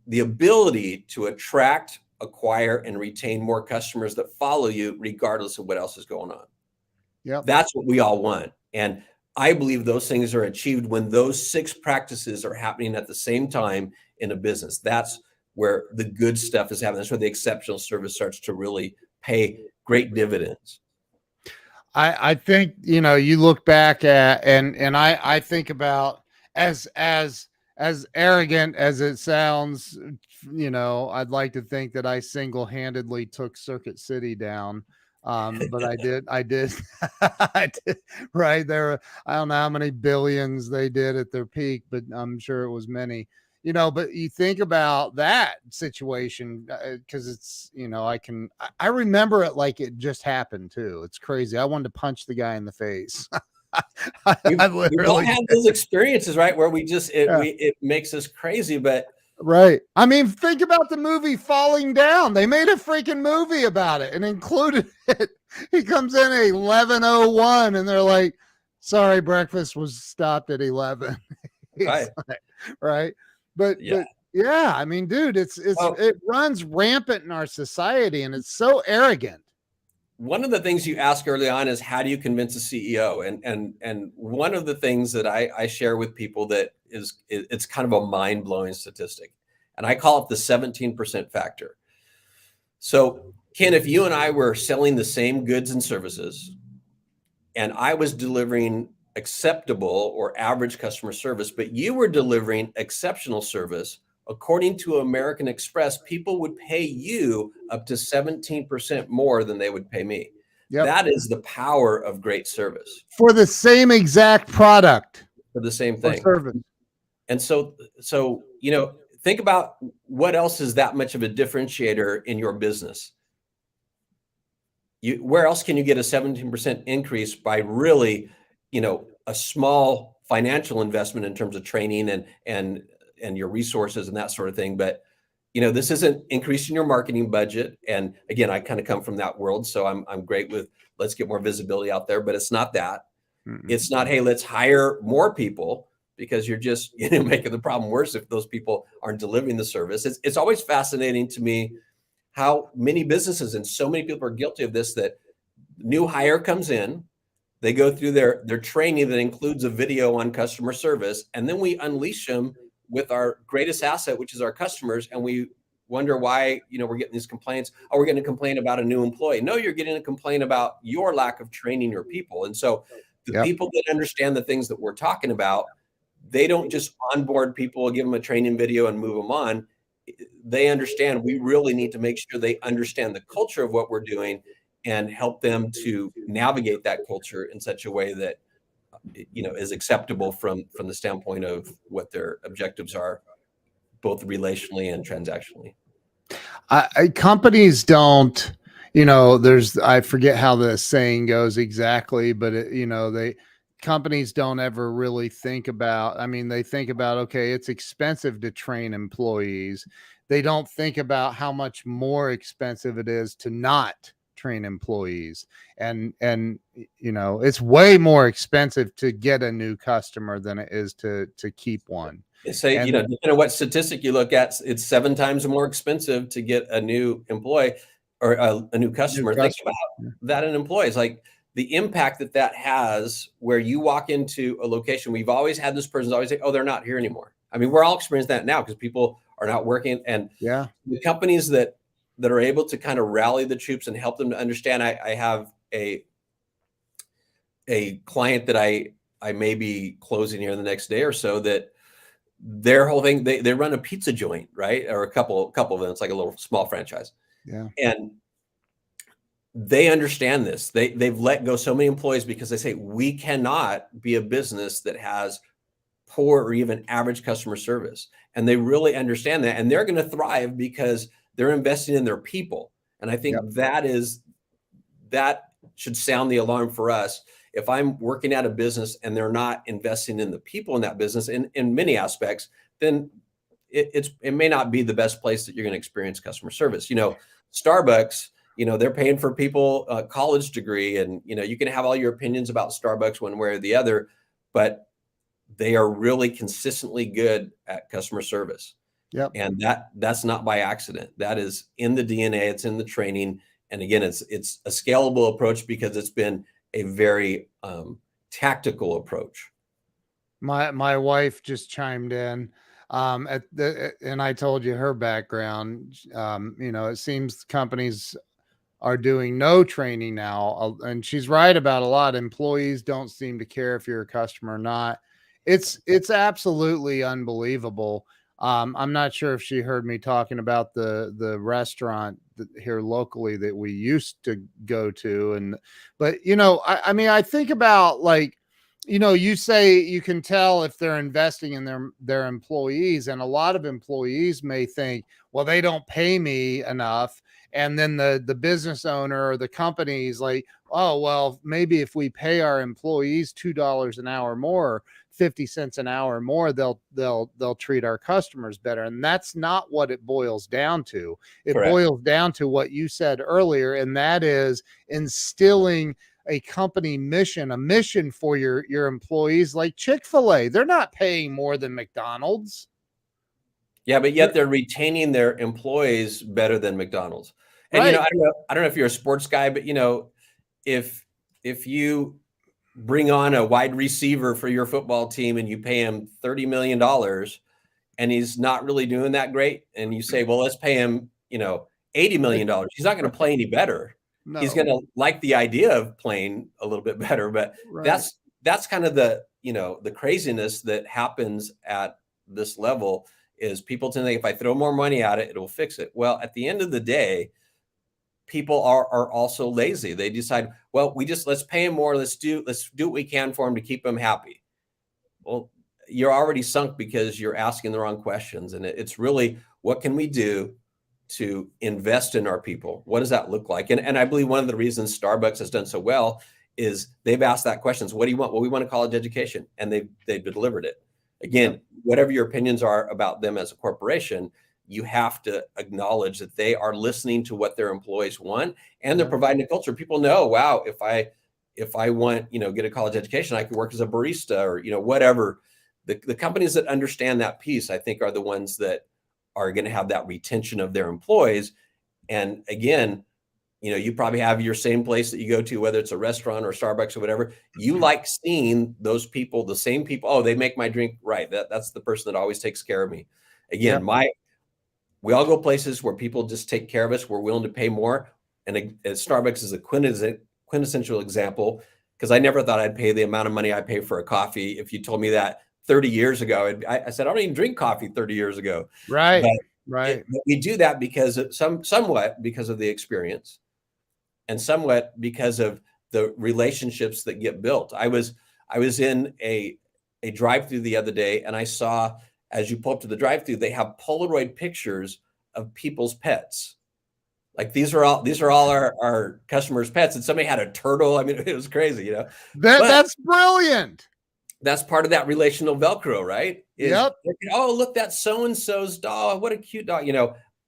The ability to attract, acquire, and retain more customers that follow you regardless of what else is going on. Yep. That's what we all want. And I believe those things are achieved when those 6 practices are happening at the same time in a business. That's where the good stuff is happening. That's where the exceptional service starts to really pay great dividends. I think, you know, you look back at, and I think about, as arrogant as it sounds, you know, I'd like to think that I single-handedly took Circuit City down. But I did, I did, right there. I don't know how many billions they did at their peak, but I'm sure it was many. You know, but you think about that situation, because it's, you know, I remember it like it just happened too. It's crazy. I wanted to punch the guy in the face. We've all literally had those experiences, right? Where we just, Yeah. it makes us crazy, but Right. I mean, think about the movie Falling Down. They made a freaking movie about it and included it. He comes in at 11:01 and they're like, sorry, breakfast was stopped at 11. right. Like, right. But Yeah. yeah, I mean, dude, it runs rampant in our society and it's so arrogant. One of the things you ask early on is, how do you convince a CEO? And one of the things that I share with people that it's kind of a mind-blowing statistic, and I call it the 17% factor. So Ken, if you and I were selling the same goods and services, and I was delivering acceptable or average customer service, but you were delivering exceptional service, according to American Express, people would pay you up to 17% more than they would pay me. Yep. That is the power of great service. For the same exact product. For the same thing. Service. And so, you know, think about what else is that much of a differentiator in your business. Where else can you get a 17% increase by really, you know, a small financial investment in terms of training and your resources and that sort of thing. But, you know, this isn't increasing your marketing budget. And again, I kind of come from that world. So I'm great with, let's get more visibility out there, but it's not that. It's not, hey, let's hire more people, because you're just, you know, making the problem worse if those people aren't delivering the service. It's always fascinating to me how many businesses, and so many people are guilty of this, that new hire comes in, they go through their training that includes a video on customer service, and then we unleash them with our greatest asset, which is our customers, and we wonder why, you know, we're getting these complaints. Oh, we're getting a complaint about a new employee. No, you're getting a complaint about your lack of training your people. And so the people that understand the things that we're talking about, they don't just onboard people, give them a training video and move them on. They understand we really need to make sure they understand the culture of what we're doing and help them to navigate that culture in such a way that, you know, is acceptable from the standpoint of what their objectives are, both relationally and transactionally. Companies don't, you know, I forget how the saying goes exactly, but you know, companies don't ever really think about, I mean, they think about, okay, it's expensive to train employees. They don't think about how much more expensive it is to not train employees. And, you know, it's way more expensive to get a new customer than it is to keep one. They say, you know, depending on what statistic you look at, it's 7 times more expensive to get a new employee or a new customer. Think about that in employees, like the impact that has, where you walk into a location. We've always had this person's always say, oh, they're not here anymore. I mean, we're all experiencing that now because people are not working. And the companies that are able to kind of rally the troops and help them to understand. I have a client that I may be closing here in the next day or so, that their whole thing, they run a pizza joint, right? Or a couple of them. It's like a little small franchise. Yeah. And they understand this. They've let go so many employees because they say, we cannot be a business that has poor or even average customer service. And they really understand that. And they're going to thrive because they're investing in their people. And I think that should sound the alarm for us. If I'm working at a business and they're not investing in the people in that business in many aspects, then it may not be the best place that you're going to experience customer service. You know, Starbucks, you know, they're paying for people a college degree, and, you know, you can have all your opinions about Starbucks one way or the other, but they are really consistently good at customer service. Yep. And that's not by accident. That is in the DNA, it's in the training. And again, it's a scalable approach because it's been a very tactical approach. My wife just chimed in and I told you her background. It seems companies are doing no training now, and she's right about a lot. Employees don't seem to care if you're a customer or not. It's absolutely unbelievable. I'm not sure if she heard me talking about the restaurant here locally that we used to go to, but I mean, I think about, like, you say you can tell if they're investing in their employees, and a lot of employees may think, well, they don't pay me enough. And then the business owner or the company's like, oh, well, maybe if we pay our employees $2 an hour more, 50 cents an hour more, they'll treat our customers better. And that's not what it boils down to. It Correct. boils down to what you said earlier, and that is instilling a company mission, a mission for your employees. Like Chick-fil-A, they're not paying more than McDonald's. Yeah, but yet they're retaining their employees better than McDonald's. And Right. I don't know if you're a sports guy, but if you bring on a wide receiver for your football team and you pay him $30 million and he's not really doing that great, and you say, well, let's pay him, $80 million. He's not going to play any better. No. He's going to like the idea of playing a little bit better, but Right. that's kind of the craziness that happens at this level. Is people tend to think if I throw more money at it, it'll fix it. Well, at the end of the day, people are also lazy. They decide, well, let's pay him more. Let's do what we can for him to keep him happy. Well, you're already sunk because you're asking the wrong questions. And it's really, what can we do to invest in our people? What does that look like? And I believe one of the reasons Starbucks has done so well is they've asked that questions. What do you want? Well, we want a college education, and they've delivered it. Again, whatever your opinions are about them as a corporation, you have to acknowledge that they are listening to what their employees want, and they're providing a culture. People know, wow, if I want, get a college education, I can work as a barista or, whatever. The companies that understand that piece, I think, are the ones that are going to have that retention of their employees. And again, you probably have your same place that you go to, whether it's a restaurant or Starbucks or whatever. You like seeing those people, the same people. Oh, they make my drink right. That's the person that always takes care of me. Again, we all go places where people just take care of us. We're willing to pay more. And Starbucks is a quintessential example, because I never thought I'd pay the amount of money I pay for a coffee. If you told me that 30 years ago, I said, I don't even drink coffee 30 years ago. Right. But we do that because somewhat because of the experience, and somewhat because of the relationships that get built. I was in a drive-through the other day, and I saw, as you pull up to the drive-through, they have Polaroid pictures of people's pets. Like these are all our customers' pets, and somebody had a turtle. I mean, it was crazy, That's brilliant. That's part of that relational Velcro, right? Yep. Oh, look, that's so-and-so's dog. What a cute dog.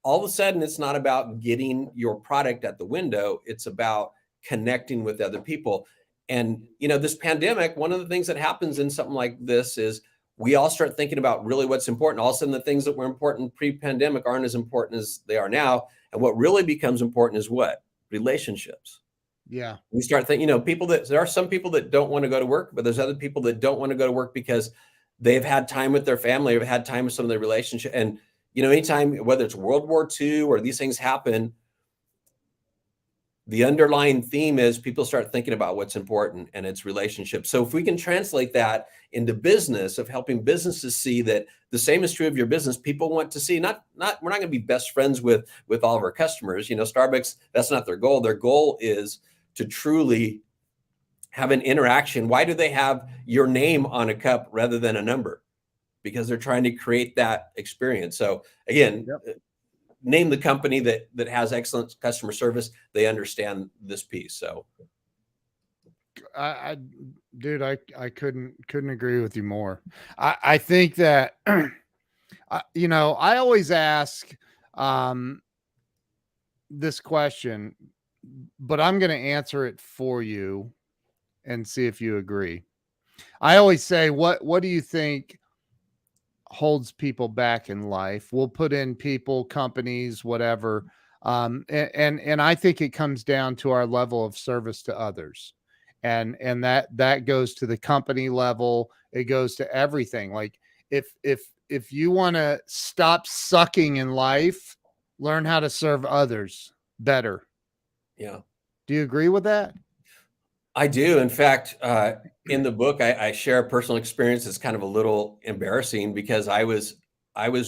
All of a sudden, it's not about getting your product at the window. It's about connecting with other people. And, this pandemic, one of the things that happens in something like this is we all start thinking about really what's important. All of a sudden, the things that were important pre-pandemic aren't as important as they are now. And what really becomes important is what? Relationships. Yeah. We start thinking, there are some people that don't want to go to work, but there's other people that don't want to go to work because they've had time with their family, or had time with some of their relationship. And, anytime, whether it's World War II or these things happen, the underlying theme is people start thinking about what's important, and it's relationships. So if we can translate that into business, of helping businesses see that the same is true of your business, people want to see, we're not going to be best friends with all of our customers. Starbucks, that's not their goal. Their goal is to truly have an interaction. Why do they have your name on a cup rather than a number? Because they're trying to create that experience. So again, name the company that has excellent customer service. They understand this piece. So I couldn't agree with you more. I think that, I always ask this question, but I'm going to answer it for you and see if you agree. I always say, what do you think holds people back in life? We'll put in people, companies, whatever. And I think it comes down to our level of service to others. And that goes to the company level. It goes to everything. Like if you want to stop sucking in life, learn how to serve others better. Yeah. Do you agree with that? I do. In fact, in the book, I share a personal experience that's kind of a little embarrassing because I was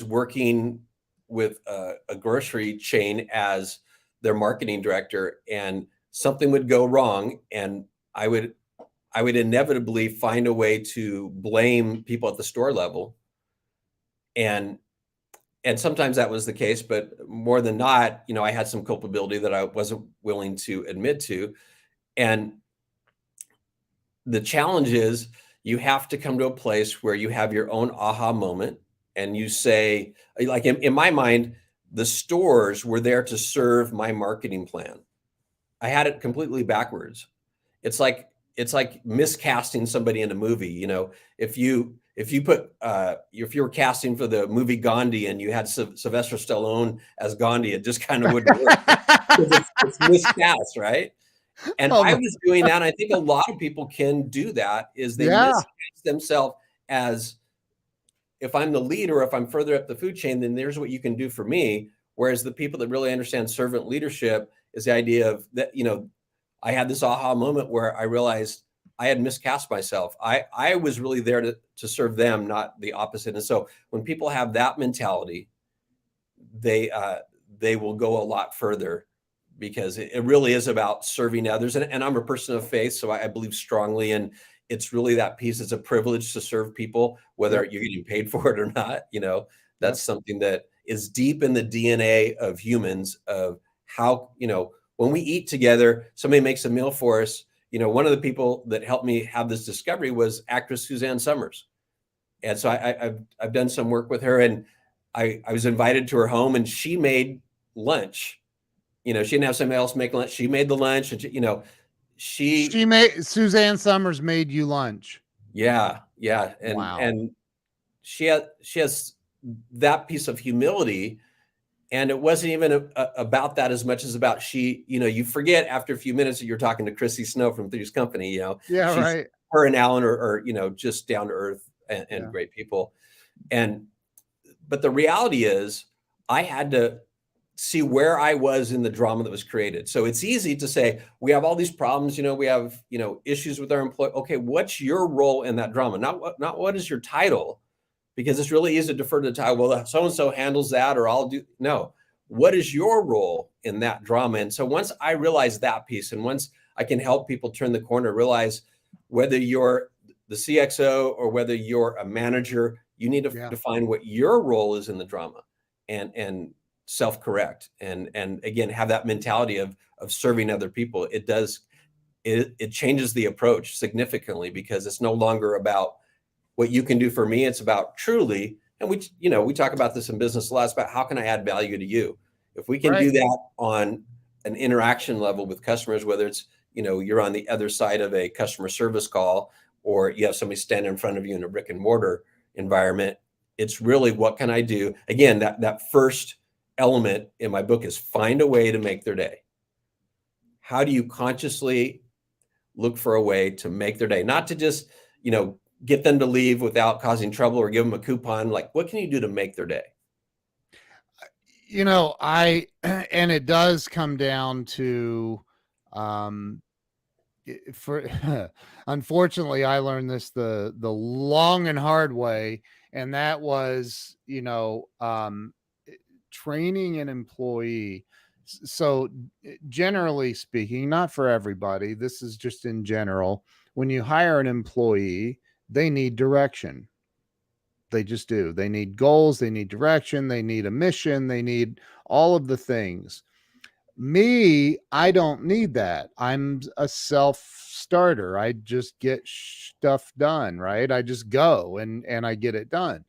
working with a grocery chain as their marketing director, and something would go wrong, and I would I would inevitably find a way to blame people at the store level, and sometimes that was the case, but more than not, I had some culpability that I wasn't willing to admit to, and the challenge is you have to come to a place where you have your own aha moment and you say, like in my mind, the stores were there to serve my marketing plan. I had it completely backwards. It's like miscasting somebody in a movie. If you were casting for the movie Gandhi and you had Sylvester Stallone as Gandhi, it just kind of wouldn't work because it's miscast, right? And Oh I my, was doing that. And I think a lot of people can do that is they yeah, miscast themselves as, if I'm the leader, if I'm further up the food chain, then there's what you can do for me. Whereas the people that really understand servant leadership is the idea of that, I had this aha moment where I realized I had miscast myself. I was really there to serve them, not the opposite. And so when people have that mentality, they will go a lot further because it really is about serving others. And I'm a person of faith, so I believe strongly in it's really that piece. It's a privilege to serve people, whether yep, you're getting paid for it or not. yep. That's something that is deep in the DNA of humans of how, when we eat together, somebody makes a meal for us. One of the people that helped me have this discovery was actress Suzanne Summers. And so I've done some work with her, and I was invited to her home, and she made lunch. She didn't have somebody else make lunch. She made the lunch, and she, She made Suzanne Summers made you lunch. yeah, yeah, and Wow. and she has that piece of humility, and it wasn't even about that as much as about you forget after a few minutes that you're talking to Chrissy Snow from Three's Company. Yeah, She's right. her and Alan are just down to earth and Yeah. great people, and but the reality is I had to see where I was in the drama that was created. So it's easy to say, we have all these problems, we have, issues with our employee. Okay, what's your role in that drama? Not what is your title, because it's really easy to defer to the title. Well, so-and-so handles that, or I'll do. No, what is your role in that drama? And so once I realize that piece, and once I can help people turn the corner, realize whether you're the CXO or whether you're a manager, you need to Yeah. define what your role is in the drama, and self-correct, and again have that mentality of serving other people. It changes the approach significantly, because it's no longer about what you can do for me. It's about truly, and we talk about this in business a lot, it's about how can I add value to you. If we can Right. do that on an interaction level with customers, whether it's you're on the other side of a customer service call, or you have somebody stand in front of you in a brick and mortar environment, it's really, what can I do? Again, that first element in my book is find a way to make their day. How do you consciously look for a way to make their day, not to just get them to leave without causing trouble or give them a coupon? Like, what can you do to make their day? I and it does come down to um for unfortunately I learned this the long and hard way, and that was training an employee. So generally speaking, not for everybody, this is just in general, when you hire an employee, they need direction. They just do. They need goals, they need direction, they need a mission, they need all of the things. Me, I don't need that. I'm a self starter. I just get stuff done, right? I just go and I get it done.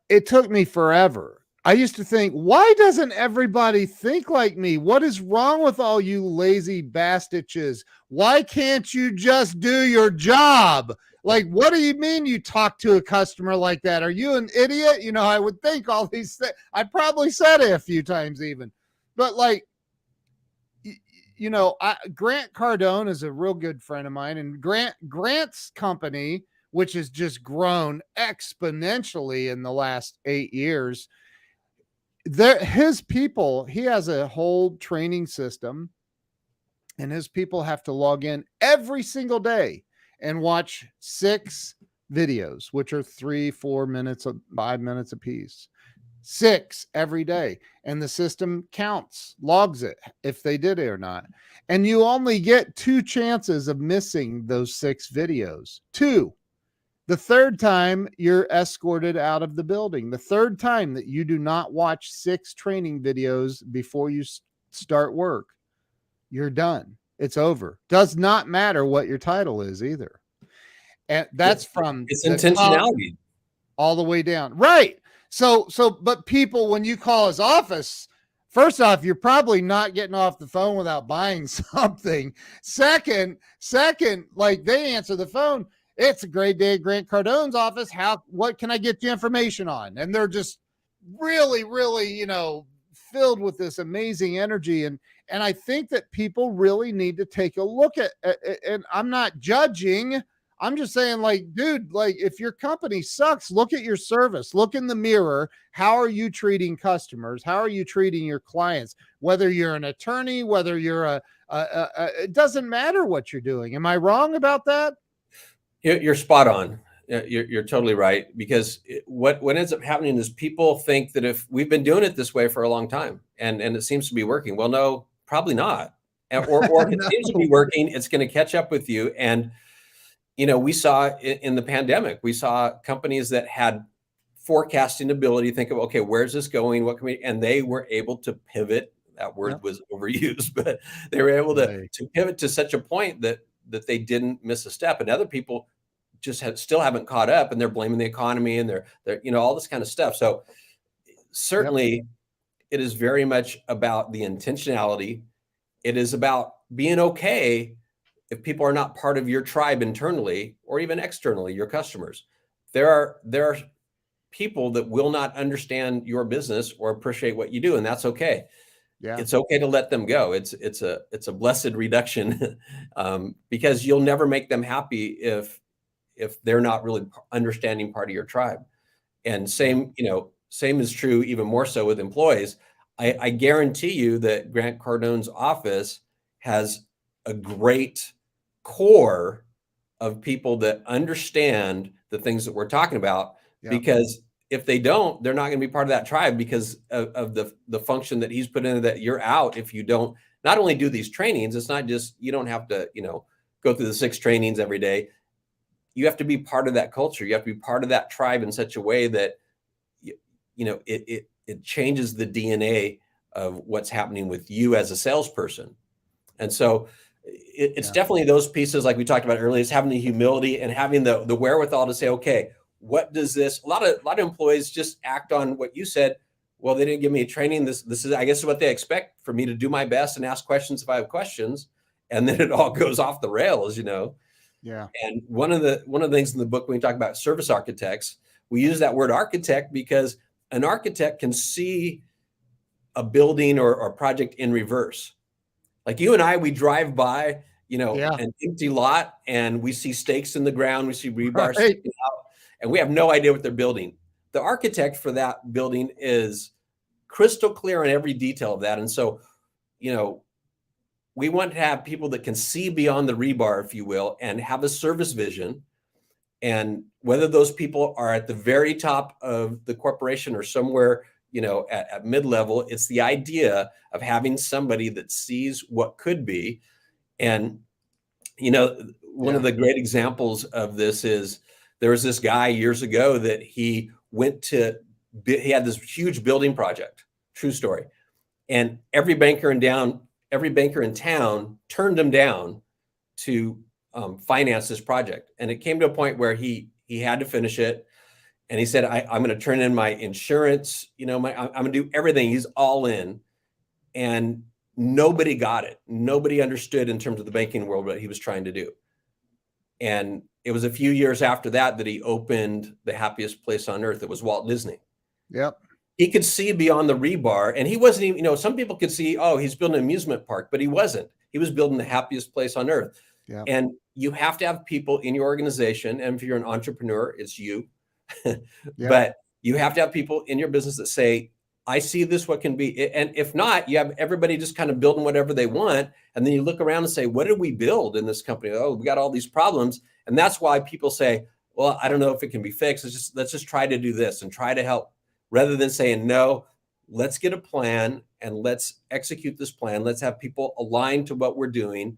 It took me forever. I used to think, why doesn't everybody think like me? What is wrong with all you lazy bastiches? Why can't you just do your job? Like, what do you mean you talk to a customer like that? Are you an idiot? I would think all these things. I probably said it a few times even, but like, Grant Cardone is a real good friend of mine, and Grant's company, which has just grown exponentially in the last 8 years. His people, he has a whole training system, and his people have to log in every single day and watch 6 videos, which are 3-4 minutes, 5 minutes a piece. 6 every day, and the system logs it if they did it or not. And you only get 2 chances of missing those 6 videos. 2. The third time, you're escorted out of the building. The third time that you do not watch 6 training videos before you start work, you're done. It's over. Does not matter what your title is either. And that's from it's the top intentionality all the way down. Right. But people, when you call his office, first off, you're probably not getting off the phone without buying something. Second, like, they answer the phone. It's a great day at Grant Cardone's office. What can I get you information on? And they're just really, really, filled with this amazing energy. And I think that people really need to take a look at, and I'm not judging. I'm just saying, like, dude, like, if your company sucks, look at your service, look in the mirror. How are you treating customers? How are you treating your clients? Whether you're an attorney, whether you're it doesn't matter what you're doing. Am I wrong about that? You're spot on. You're totally right, because what ends up happening is people think that if we've been doing it this way for a long time and it seems to be working. Well, no, probably not. Or if it No. seems to be working, it's going to catch up with you. And we saw in the pandemic, we saw companies that had forecasting ability, think of, okay, where's this going? What can we, and they were able to pivot. That word was overused, but they were able to pivot to such a point that they didn't miss a step. And other people just still haven't caught up, and they're blaming the economy and they're all this kind of stuff. So certainly it is very much about the intentionality. It is about being okay if people are not part of your tribe internally or even externally, your customers. There are people that will not understand your business or appreciate what you do, and that's okay. Yeah. It's okay to let them go. It's a blessed reduction because you'll never make them happy if they're not really understanding part of your tribe. And same is true, even more so with employees. I guarantee you that Grant Cardone's office has a great core of people that understand the things that we're talking about, because if they don't, they're not going to be part of that tribe because of the function that he's put in, that you're out if you don't not only do these trainings. It's not just, you don't have to, go through the 6 trainings every day. You have to be part of that culture. You have to be part of that tribe in such a way that, it changes the DNA of what's happening with you as a salesperson. And so it's definitely those pieces, like we talked about earlier, is having the humility and having the wherewithal to say, okay, what does this, a lot of employees just act on what you said. Well, they didn't give me a training. This is, I guess, what they expect for me to do my best and ask questions if I have questions. And then it all goes off the rails, Yeah. And one of the things in the book, when we talk about service architects, we use that word architect because an architect can see a building or a project in reverse. Like you and I, we drive by, an empty lot, and we see stakes in the ground, we see rebar sticking out, and we have no idea what they're building. The architect for that building is crystal clear on every detail of that. And so, we want to have people that can see beyond the rebar, if you will, and have a service vision. And whether those people are at the very top of the corporation or somewhere, at mid-level, it's the idea of having somebody that sees what could be. And, one of the great examples of this is there was this guy years ago that he had this huge building project, true story. And every banker in town turned him down to finance this project. And it came to a point where he had to finish it. And he said, I'm going to turn in my insurance, I'm going to do everything. He's all in. And nobody got it. Nobody understood in terms of the banking world what he was trying to do. And it was a few years after that he opened the happiest place on earth. It was Walt Disney. Yep. He could see beyond the rebar, and he wasn't even, some people could see, oh, he's building an amusement park, but he wasn't. He was building the happiest place on earth. Yep. And you have to have people in your organization. And if you're an entrepreneur, it's you. Yep. But you have to have people in your business that say, I see this, what can be. And if not, you have everybody just kind of building whatever they want. And then you look around and say, what did we build in this company? Oh, we got all these problems. And that's why people say, well, I don't know if it can be fixed. Let's just try to do this and try to help, rather than saying, no, let's get a plan and let's execute this plan. Let's have people aligned to what we're doing.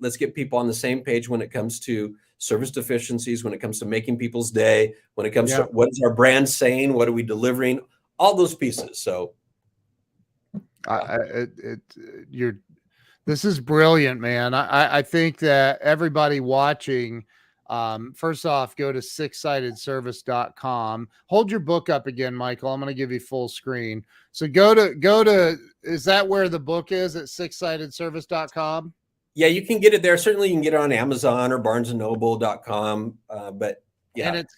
Let's get people on the same page when it comes to service deficiencies, when it comes to making people's day, when it comes to what is our brand saying, what are we delivering, all those pieces. So this is brilliant, man. I think that everybody watching, first off, go to sixsidedservice.com. Hold your book up again, Michael. I'm going to give you full screen. So go to, is that where the book is, at sixsidedservice.com? Yeah, you can get it there. Certainly you can get it on Amazon or barnesandnoble.com. But yeah. And it's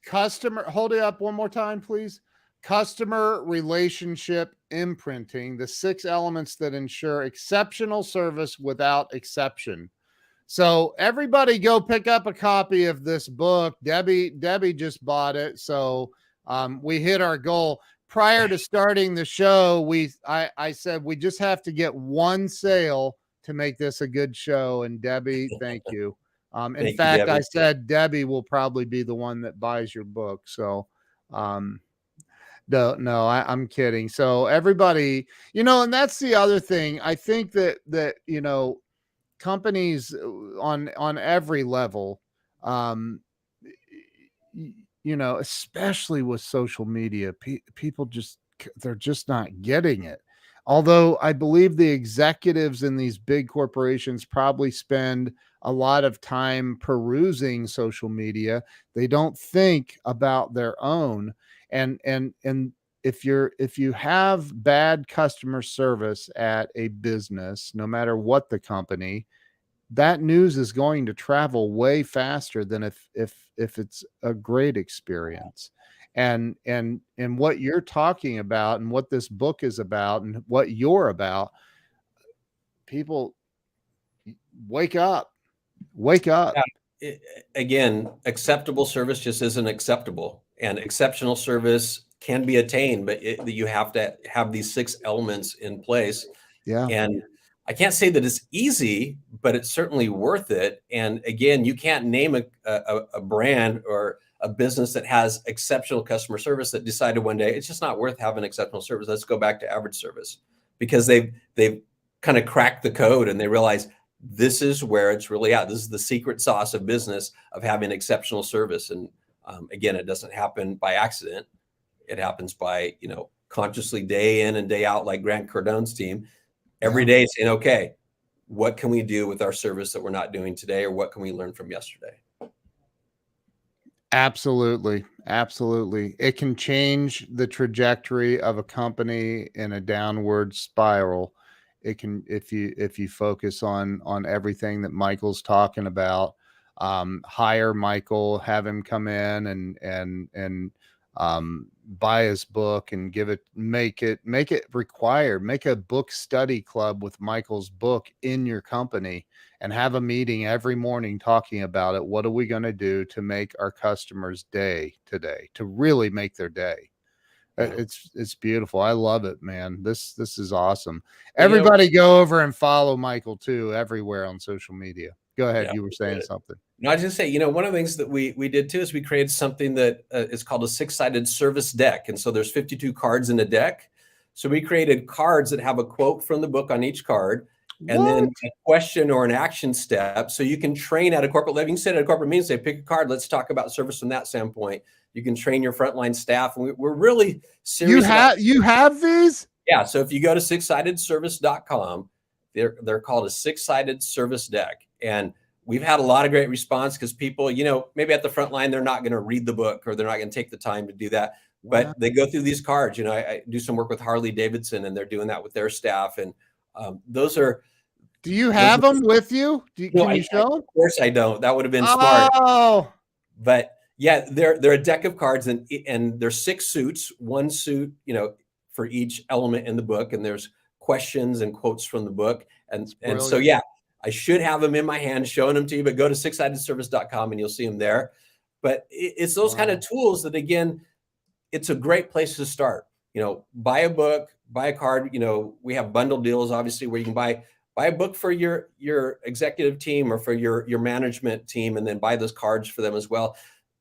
hold it up one more time, please. Customer Relationship Imprinting, the 6 elements that ensure exceptional service without exception. So everybody go pick up a copy of this book. Debbie just bought it. So we hit our goal. Prior to starting the show, I said we just have to get one sale to make this a good show. And Debbie, thank you. In fact, I said Debbie will probably be the one that buys your book. So no, I'm kidding. So everybody, and that's the other thing. I think that companies on every level, especially with social media, people they're just not getting it. Although I believe the executives in these big corporations probably spend a lot of time perusing social media, they don't think about their own. And if you have bad customer service at a business, no matter what the company, that news is going to travel way faster than if it's a great experience. And what you're talking about and what this book is about and what you're about, people, wake up. Yeah. Again, acceptable service just isn't acceptable, and exceptional service can be attained, but you have to have these 6 elements in place. Yeah. And I can't say that it's easy, but it's certainly worth it. And again, you can't name a brand or a business that has exceptional customer service that decided one day it's just not worth having exceptional service. Let's go back to average service, because they've kind of cracked the code and they realize this is where it's really at. This is the secret sauce of business, of having exceptional service. And again, it doesn't happen by accident. It happens by, consciously day in and day out, like Grant Cardone's team, every day saying, okay, what can we do with our service that we're not doing today? Or what can we learn from yesterday? Absolutely. It can change the trajectory of a company in a downward spiral. It can, if you focus on everything that Michael's talking about, hire Michael, have him come in and buy his book and make it required, make a book study club with Michael's book in your company and have a meeting every morning talking about it. What are we going to do to make our customers' day today, to really make their day? Yeah. It's beautiful. I love it, man. This is awesome. Everybody go over and follow Michael too, everywhere on social media. Go ahead. Yeah, you were saying something. No, I was just say, one of the things that we did too is we created something that is called a 6-sided service deck. And so there's 52 cards in a deck. So we created cards that have a quote from the book on each card, and then a question or an action step. So you can train at a corporate level. You can sit at a corporate meeting and say, pick a card. Let's talk about service from that standpoint. You can train your frontline staff. And we're really serious. You have these? Yeah. So if you go to sixsidedservice.com, they're called a 6-sided service deck. And we've had a lot of great response because people, maybe at the front line, they're not going to read the book or they're not going to take the time to do that. Wow. But they go through these cards. I do some work with Harley Davidson, and they're doing that with their staff. And those are. Do you have them with you? Can you show them? Of course I don't. That would have been smart. Oh. But yeah, they're a deck of cards, and there's 6 suits, one suit, for each element in the book, and there's questions and quotes from the book. And so, yeah, I should have them in my hand showing them to you, but go to sixsidedservice.com and you'll see them there. But it's those kind of tools that, again, it's a great place to start. Buy a book, buy a card. We have bundle deals, obviously, where you can buy a book for your executive team or for your management team, and then buy those cards for them as well.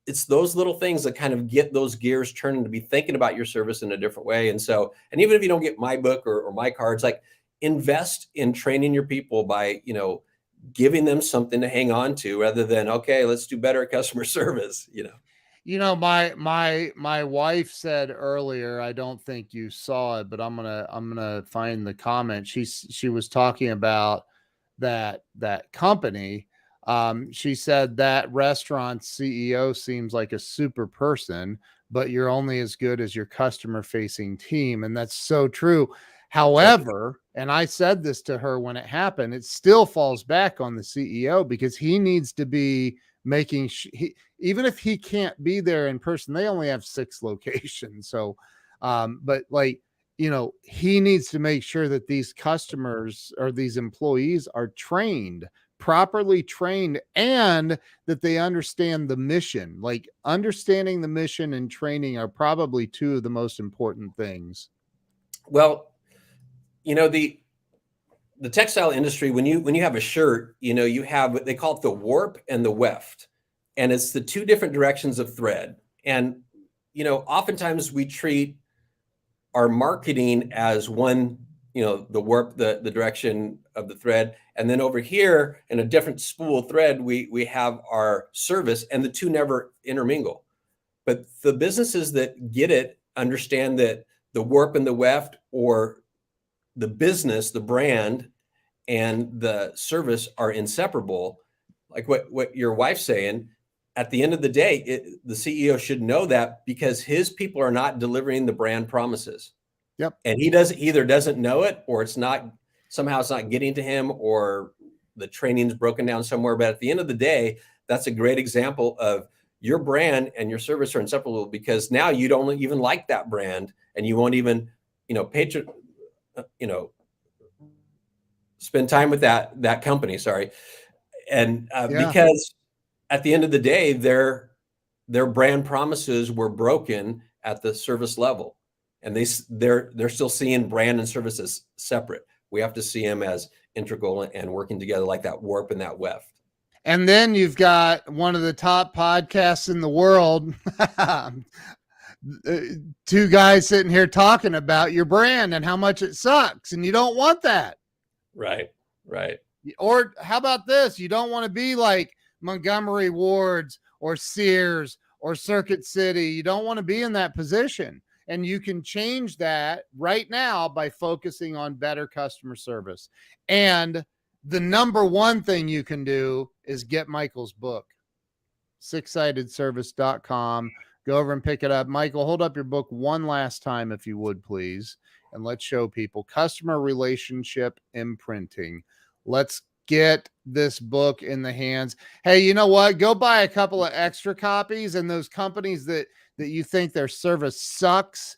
It's those little things that kind of get those gears turning to be thinking about your service in a different way. And even if you don't get my book or my cards, like, invest in training your people by, giving them something to hang on to rather than, okay, let's do better at customer service. My wife said earlier, I don't think you saw it, but I'm gonna find the comment. She was talking about that company. She said that restaurant CEO seems like a super person, but you're only as good as your customer facing team. And that's so true. However, and I said this to her when it happened, it still falls back on the CEO because he needs to be making even if he can't be there in person. They only have 6 locations. So, but he needs to make sure that these customers or these employees are properly trained, and that they understand the mission. Like, understanding the mission and training are probably 2 of the most important things. Well, the textile industry, when you have a shirt, you have what they call it the warp and the weft, and it's the 2 different directions of thread. And oftentimes we treat our marketing as one, the warp, the direction of the thread, and then over here in a different spool thread, we have our service, and the 2 never intermingle. But the businesses that get it understand that the warp and the weft, or the business, the brand, and the service are inseparable. Like what your wife's saying, at the end of the day, the CEO should know that, because his people are not delivering the brand promises. Yep. And he either doesn't know it, or somehow it's not getting to him, or the training's broken down somewhere. But at the end of the day, that's a great example of your brand and your service are inseparable, because now you don't even like that brand, and you won't even, spend time with that company. Sorry. And because at the end of the day, their brand promises were broken at the service level, and they're still seeing brand and services separate. We have to see them as integral and working together, like that warp and that weft. And then you've got one of the top podcasts in the world. 2 guys sitting here talking about your brand and how much it sucks, and you don't want that. Right. Or how about this? You don't want to be like Montgomery Ward's or Sears or Circuit City. You don't want to be in that position. And you can change that right now by focusing on better customer service. And the number 1 thing you can do is get Michael's book, sixsidedservice.com. Go over and pick it up. Michael, hold up your book one last time, if you would, please. And let's show people Customer Relationship Imprinting. Let's get this book in the hands. Hey, you know what? Go buy a couple of extra copies, and those companies that you think their service sucks,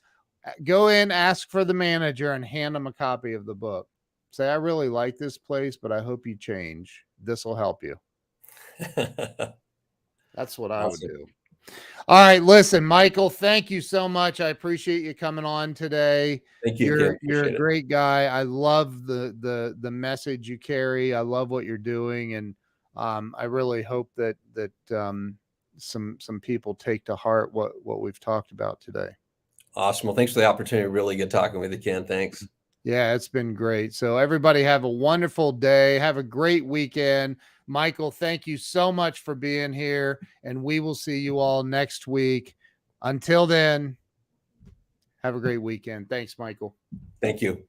go in, ask for the manager, and hand them a copy of the book. Say, I really like this place, but I hope you change. This will help you. That's what I would do. All right, listen, Michael, thank you so much. I appreciate you coming on today. Thank you. You're a great guy. I love the message you carry. I love what you're doing, and I really hope that some people take to heart what we've talked about today. Awesome. Well, thanks for the opportunity. Really good talking with you, Ken. Thanks. Yeah, it's been great. So everybody have a wonderful day. Have a great weekend. Michael, thank you so much for being here, and we will see you all next week. Until then, have a great weekend. Thanks, Michael. Thank you.